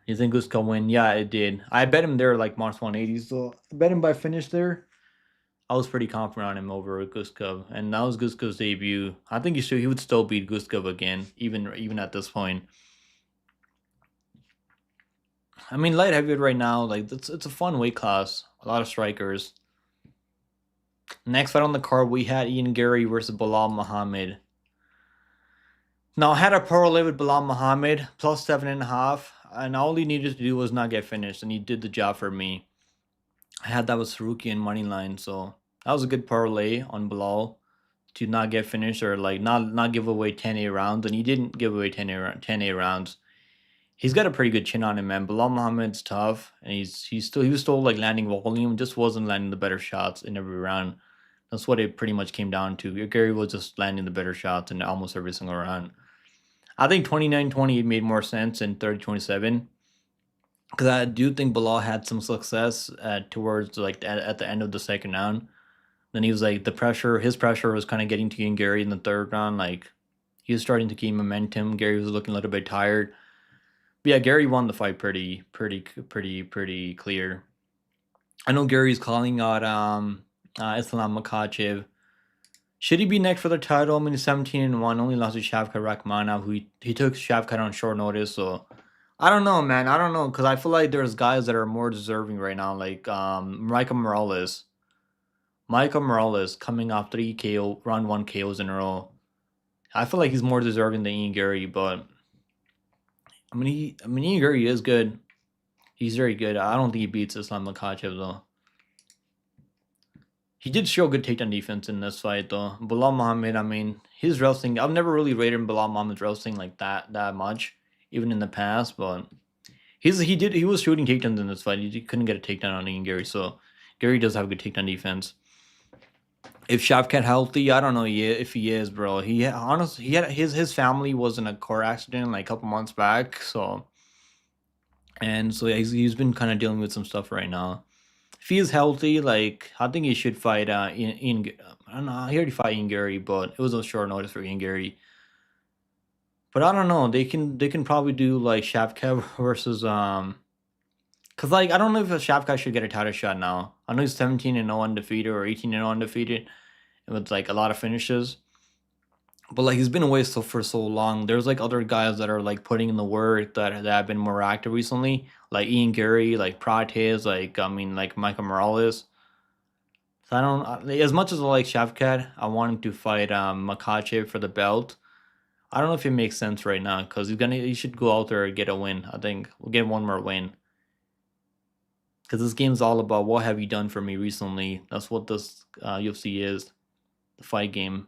You think Guskov win? Yeah, it did. I bet him there like minus 180, so I bet him by finish there. I was pretty confident on him over Guskov, and that was Guskov's debut. I think he would still beat Guskov again, even at this point. I mean, light heavyweight right now, like, it's a fun weight class. A lot of strikers. Next fight on the card, we had Ian Gary versus Bilal Muhammad. Now, I had a parlay with Bilal Muhammad, plus 7.5, and all he needed to do was not get finished, and he did the job for me. I had that with Tsarukyan money line, so that was a good parlay on Bilal to not get finished, or like not give away 10A rounds, and he didn't give away 10A rounds. He's got a pretty good chin on him, man. Bilal Muhammad's tough, and he was still like landing volume, just wasn't landing the better shots in every round. That's what it pretty much came down to. Gary was just landing the better shots in almost every single round. I think 29-28 made more sense than 30-27, because I do think Bilal had some success towards like at the end of the second round. Then he was like his pressure was kind of getting to Ian Gary in the third round. Like, he was starting to gain momentum. Gary was looking a little bit tired. But yeah, Gary won the fight pretty clear. I know Gary's calling out Islam Makhachev. Should he be next for the title? I mean, he's 17-1, only lost to Shavkat Rakhmonov, who he took Shavkat on short notice. So I don't know, man. I don't know, because I feel like there's guys that are more deserving right now, like Micah Morales. Michael Morales coming off 3 round 1 KOs in a row. I feel like he's more deserving than Ian Gary, but Ian Gary is good. He's very good. I don't think he beats Islam Makhachev though. He did show good takedown defense in this fight though. Bilal Muhammad, I mean, his wrestling, I've never really rated Bilal Muhammad's wrestling like that much, even in the past, but he was shooting takedowns in this fight. He couldn't get a takedown on Ian Gary, so Gary does have good takedown defense. If Shavkat healthy, I don't know if he is, bro. Honestly, his family was in a car accident like a couple months back, so yeah, he's been kind of dealing with some stuff right now. If he is healthy, like I think he should fight Ian. I don't know. He already fought Ian Gary, but it was a short notice for Ian Gary. But I don't know. They can probably do like Shavkat versus cause like I don't know if Shavkat should get a title shot now. I know he's 17-0 undefeated or 18-0 undefeated with like a lot of finishes. But like he's been away for so long. There's like other guys that are like putting in the work that have been more active recently, like Ian Gary, like Prates, like like Michael Morales. So I don't as much as I like Shavkat, I want him to fight Makhachev for the belt. I don't know if it makes sense right now because he should go out there and get a win. I think we'll get one more win. Because this game's all about what have you done for me recently. That's what this UFC is, the fight game.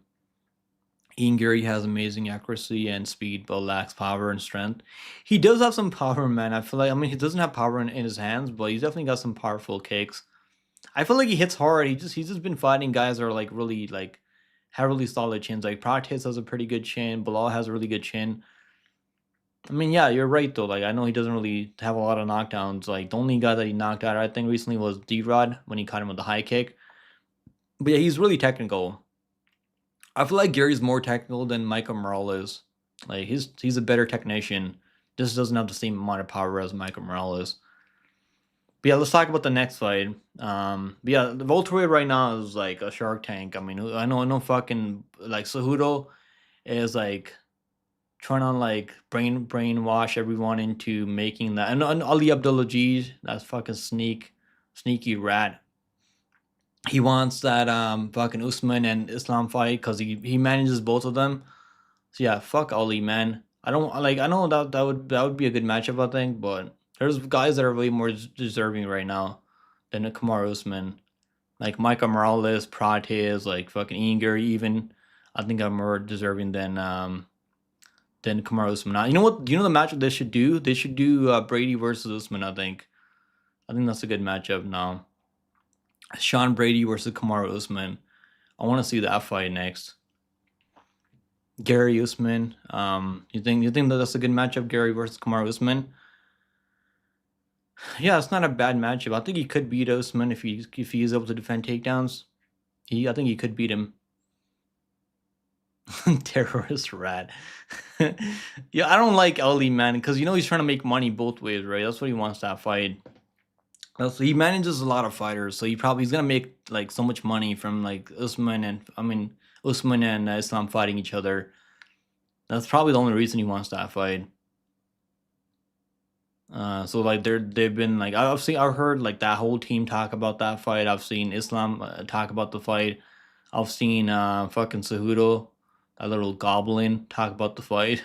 Ian Gary has amazing accuracy and speed, but lacks power and strength. He does have some power, man. I feel like, he doesn't have power in his hands, but he's definitely got some powerful kicks. I feel like he hits hard. He's just been fighting guys that are like really like have really solid chins. Like Prates has a pretty good chin. Bilal has a really good chin. Yeah, you're right though. Like I know he doesn't really have a lot of knockdowns. Like the only guy that he knocked out, I think, recently was D-Rod when he caught him with the high kick. But yeah, he's really technical. I feel like Gary's more technical than Michael Morales. Like he's a better technician. Just doesn't have the same amount of power as Michael Morales. But yeah, let's talk about the next fight. But yeah, the welterweight right now is like a Shark Tank. I know fucking like Cejudo is like trying to like brainwash everyone into making that. And Ali Abdulaziz, that's fucking sneaky rat. He wants that fucking Usman and Islam fight because he manages both of them. So yeah, fuck Ali, man. I know that would be a good matchup, I think, but there's guys that are way more deserving right now than Kamaru Usman. Like Michael Morales, Prates, like fucking Ian Gary, even. I think I'm more deserving than Kamaru Usman. Now, you know what? You know the matchup they should do? They should do Brady versus Usman, I think. I think that's a good matchup now. Sean Brady versus Kamaru Usman. I want to see that fight next. Gary Usman. You think that that's a good matchup, Gary versus Kamaru Usman? Yeah, it's not a bad matchup. I think he could beat Usman if he is able to defend takedowns. I think he could beat him. Terrorist rat. Yeah, I don't like Ali, man, because he's trying to make money both ways, right? That's what he wants that fight. He manages a lot of fighters, so he's gonna make like so much money from like Usman and Islam fighting each other. That's probably the only reason he wants that fight. So like they've been like I've heard like that whole team talk about that fight. I've seen Islam talk about the fight. I've seen fucking Cejudo, that little goblin, talk about the fight.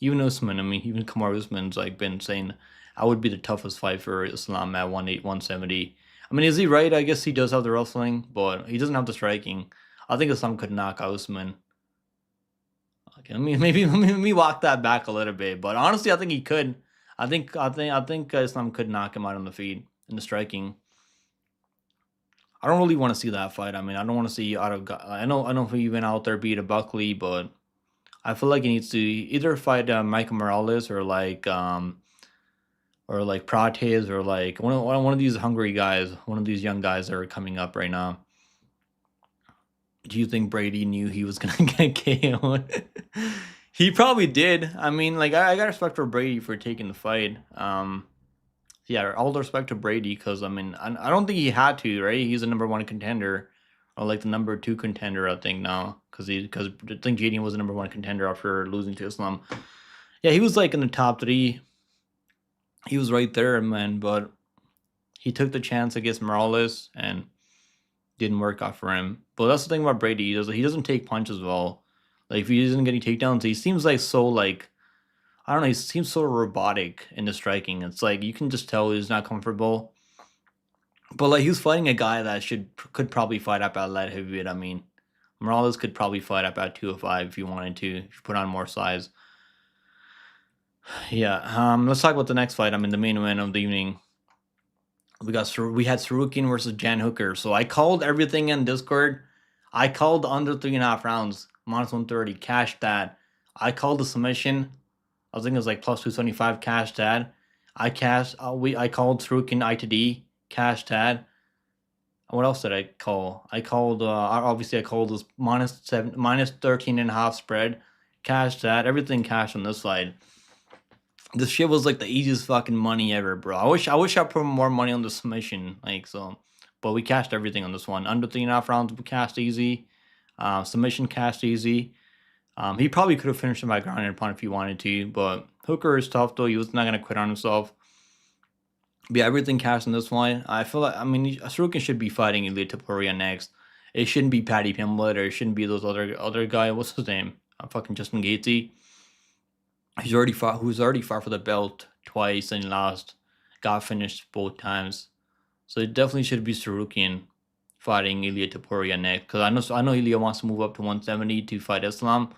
Even Usman, even Kamaru Usman's like been saying I would be the toughest fight for Islam at 170. Is he right? I guess he does have the wrestling, but he doesn't have the striking. I think Islam could knock out Usman. Okay, let me walk that back a little bit. But honestly, I think he could. I think Islam could knock him out on the feet in the striking. I don't really want to see that fight. I don't want to see I know if he went out there beat a Buckley, but I feel like he needs to either fight Michael Morales or like Prates or like one of these hungry guys, one of these young guys that are coming up right now. Do you think Brady knew he was gonna get KO'd? He probably did. I got respect for Brady for taking the fight. Yeah, all the respect to Brady because I don't think he had to, right? He's the number 1 contender, or like the number 2 contender, I think now, because I think JD was the number 1 contender after losing to Islam. Yeah, he was like in the top 3. He was right there, man. But he took the chance against Morales and didn't work out for him. But that's the thing about Brady. He doesn't take punches well. Like if he isn't getting takedowns, he seems like so like I don't know. He seems so robotic in the striking. It's like you can just tell he's not comfortable. But like he was fighting a guy that could probably fight up at light heavyweight. I mean, Morales could probably fight up at 205 if you wanted to. If you put on more size. Yeah. Let's talk about the next fight. I mean, the main event of the evening. We had Tsarukyan versus Jan Hooker. So I called everything in Discord. I called under 3.5 rounds, -130, cashed that. I called the submission. I was thinking it was like plus 275, cashed that. I called Tsarukyan I to D, cashed that. What else did I call? I called obviously I called this -13.5 spread, cashed that. Everything cashed on this side. This shit was like the easiest fucking money ever, bro. I wish I put more money on the submission, like so. But we cashed everything on this one. Under 3.5 rounds, we cashed easy. Submission cashed easy. He probably could have finished him by ground and pound if he wanted to, but Hooker is tough though. He was not gonna quit on himself. But yeah, everything cashed in this one. I feel like Tsarukyan should be fighting Ilia Topuria next. It shouldn't be Paddy Pimblett or it shouldn't be those other guy. What's his name? Fucking Justin Gaethje. Who's already fought for the belt twice and lost, got finished both times. So it definitely should be Tsarukyan fighting Ilia Topuria next. Because I know Ilia wants to move up to 170 to fight Islam,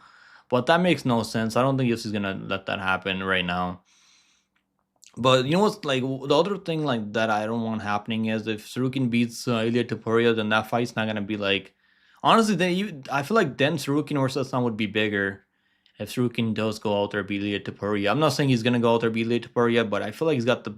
but that makes no sense. I don't think UFC's gonna let that happen right now. But you know what's like the other thing like that I don't want happening is if Tsarukyan beats Ilia Topuria, then that fight's not gonna be like. Honestly, I feel like then Tsarukyan versus Islam would be bigger. If Tsarukyan does go out there beat Ilia Topuria. I'm not saying he's gonna go out there beat Ilia Topuria, but I feel like he's got the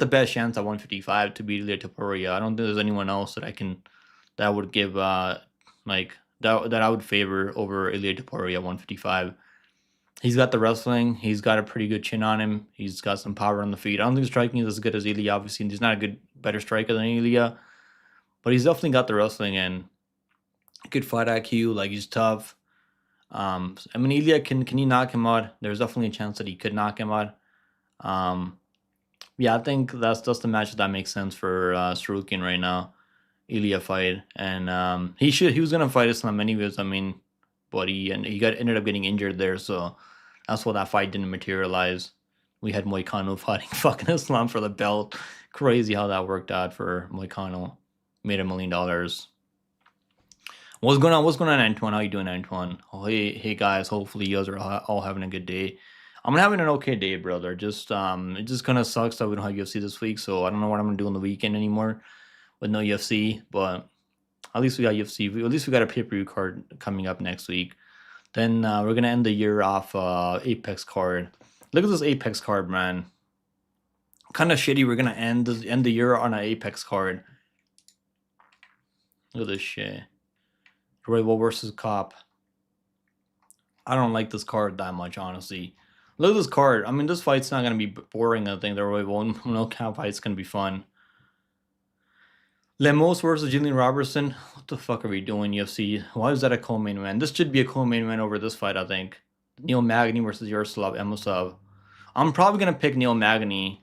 best chance at 155 to beat Ilia Topuria. I don't think there's anyone else that would give like that I would favor over Ilia Topuria at 155. He's got the wrestling. He's got a pretty good chin on him. He's got some power on the feet. I don't think striking is as good as Ilia. Obviously, he's not better striker than Ilia, but he's definitely got the wrestling and good fight IQ. Like he's tough. Ilia can he knock him out? There's definitely a chance that he could knock him out. Yeah, I think that's the match that makes sense for Tsarukyan right now. Ilia fight, and he was gonna fight Islam anyways. I mean, but he ended up getting injured there, so that's why that fight didn't materialize. We had Moicano fighting fucking Islam for the belt. Crazy how that worked out for Moicano. Made $1 million. What's going on, Antoine? How you doing, Antoine? Oh, hey guys. Hopefully you guys are all having a good day. I'm having an okay day, brother. Just it just kind of sucks that we don't have UFC this week, so I don't know what I'm gonna do on the weekend anymore with no UFC. But at least we got UFC. At least we got a pay-per-view card coming up next week. Then we're gonna end the year off Apex card. Look at this Apex card, man. Kind of shitty. We're gonna end the year on an Apex card. Look at this shit. Royal versus Cop. I don't like this card that much, honestly. Look at this card. I mean, this fight's not gonna be boring. I think the Royal no Cap fight's gonna be fun. Lemos versus Jillian Robertson. What the fuck are we doing, UFC? Why is that a co-main event? This should be a co-main event over this fight, I think. Neil Magny versus Yaroslav Amosov. I'm probably gonna pick Neil Magny.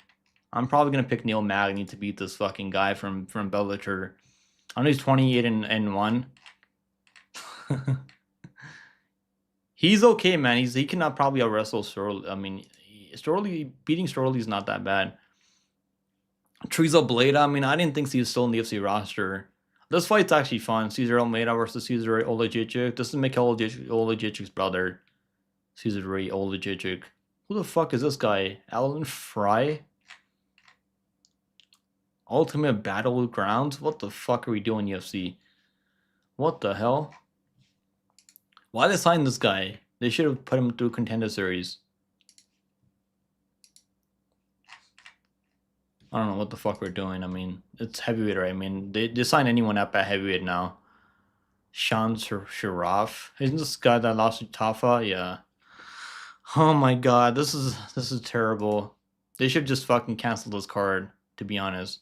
To beat this fucking guy from Bellator. I know he's 28-1. He's okay, man. He cannot probably out wrestle Storley. I mean, beating Storley is not that bad. Teresa Bleda, I mean, I didn't think he was still in the UFC roster. This fight's actually fun. Cesar Almeida versus Cesar Olajic. This is Mikhail Olajicic's brother. Cesar Olajic. Who the fuck is this guy? Alan Fry? Ultimate Battlegrounds? What the fuck are we doing, UFC? What the hell? Why they sign this guy? They should have put him through Contender Series. I don't know what the fuck we're doing. I mean, it's heavyweight, right? I mean, they sign anyone up at heavyweight now. Shan Sharaf. Isn't this guy that lost to Tafa? Yeah. Oh my god, this is terrible. They should just fucking cancel this card, to be honest.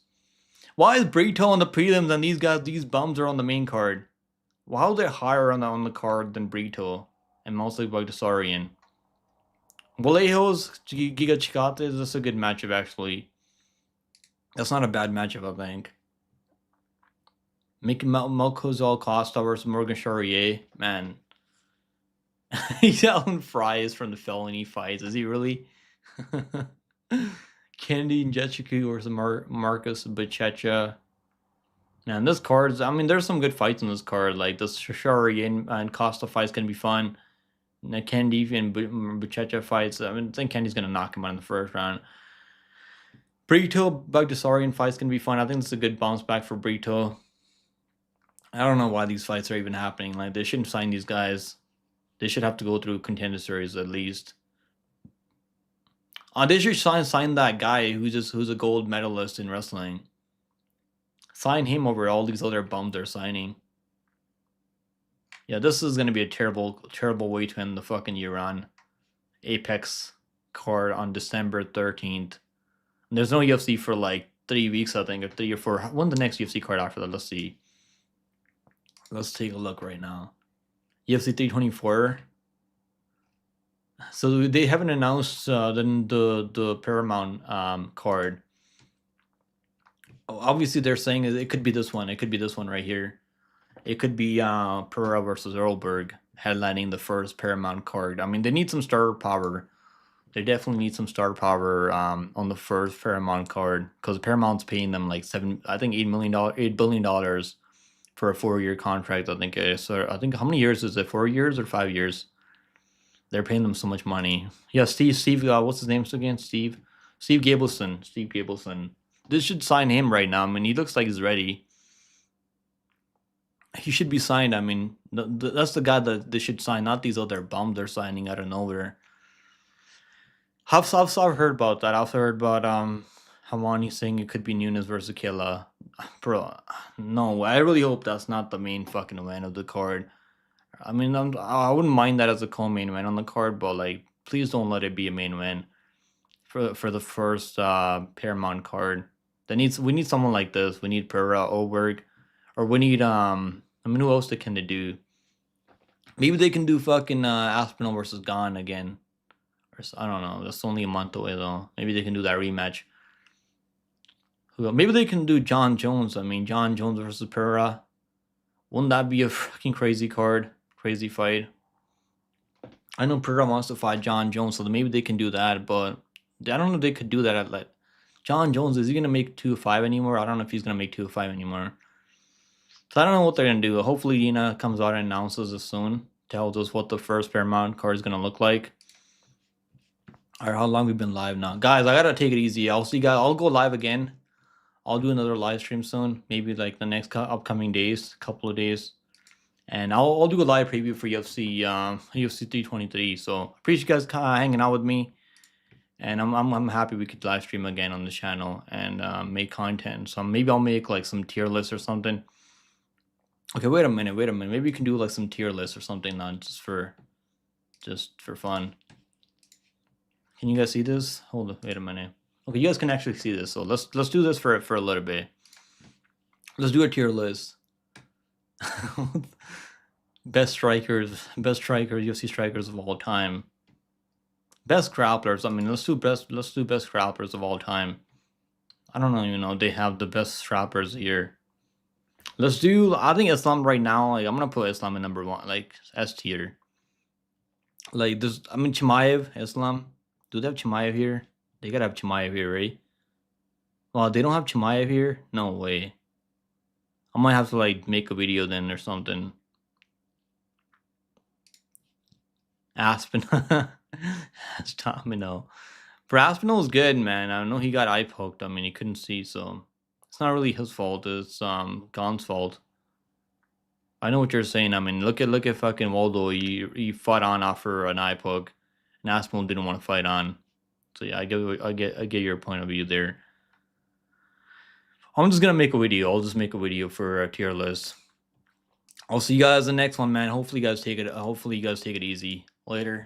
Why is Brito on the prelims and these bums are on the main card? Why are they higher on the card than Brito and mostly Bagdasarian? Vallejo's Giga Chikate, that's a good matchup actually. That's not a bad matchup, I think. Making Melkozal Costa versus Morgan Charrier. Man. He's Alan Fries from the felony fights. Is he really? Kennedy and Jetchiku versus Marcus Bachecha. And this card's, I mean, there's some good fights in this card. Like this Shari and Costa fights can be fun. And the Kennedy and Bachecha fights, I mean, I think Kennedy's gonna knock him out in the first round. Brito Bagdasarian fights can be fun. I think this is a good bounce back for Brito. I don't know why these fights are even happening. Like they shouldn't sign these guys. They should have to go through contender series at least. They should sign that guy who's a gold medalist in wrestling. Sign him over all these other bums they're signing. Yeah, this is gonna be a terrible way to end the fucking year on Apex card on December 13th. And there's no UFC for like 3 weeks, I think, or 3 or 4. When's the next UFC card after that? Let's see. Let's take a look right now. UFC 324. So they haven't announced the Paramount card. Obviously, they're saying it could be this one. It could be this one right here. It could be Pereira versus Ulberg headlining the first Paramount card. I mean, they need some star power. They definitely need some star power on the first Paramount card because Paramount's paying them like $8 billion for a 4-year contract. I think it is. So I think how many years is it? 4 years or 5 years? They're paying them so much money. Yeah, Steve. What's his name again? Steve Gabelson. Steve Gabelson. This should sign him right now. I mean, he looks like he's ready. He should be signed. I mean, that's the guy that they should sign, not these other bums they're signing out of nowhere. I've heard about that. I've heard about Hamani saying it could be Nunes versus Killa. Bro, no, I really hope that's not the main fucking event of the card. I mean, I wouldn't mind that as a co-main event on the card, but like, please don't let it be a main event for the first Paramount card. We need someone like this. We need Pereira, Ulberg, or we need I mean, who else can they do? Maybe they can do fucking Aspinall versus Gane again. Or I don't know. That's only a month away though. Maybe they can do that rematch. Maybe they can do John Jones. I mean, John Jones versus Pereira. Wouldn't that be a fucking crazy card? Crazy fight. I know Pereira wants to fight John Jones, so maybe they can do that, but I don't know if they could do that at like John Jones. Is he gonna make 205 anymore? I don't know if he's gonna make 205 anymore. So I don't know what they're gonna do. Hopefully Dina comes out and announces it soon. Tells us what the first Paramount card is gonna look like. Alright, how long we've been live now? Guys, I gotta take it easy. I'll see you guys. I'll go live again. I'll do another live stream soon. Maybe like the next upcoming days, couple of days. And I'll do a live preview for UFC 323. So appreciate you guys hanging out with me. And I'm happy we could live stream again on the channel and make content. So maybe I'll make like some tier lists or something. Okay, wait a minute. Maybe we can do like some tier lists or something now, just for fun. Can you guys see this? Hold on, wait a minute. Okay, you guys can actually see this. So let's do this for a little bit. Let's do a tier list. Best strikers, UFC strikers of all time. Best grapplers. I mean, let's do best grapplers of all time. I don't even know. They have the best strappers here. Let's do. I think Islam right now. Like I'm gonna put Islam in number 1, like S tier. Like this. I mean, Chimaev, Islam. Do they have Chimaev here? They gotta have Chimaev here, right? Well, they don't have Chimaev here. No way. I might have to like make a video then or something. Aspinall. Aspinall. For Aspinall is good, man. I know he got eye poked. I mean, he couldn't see, so it's not really his fault. It's Gane's fault. I know what you're saying. I mean, look at fucking Waldo. He fought on after an eye poke, and Aspinall didn't want to fight on. So yeah, I get your point of view there. I'm just gonna make a video. I'll just make a video for a tier list. I'll see you guys in the next one, man. Hopefully you guys take it easy. Later.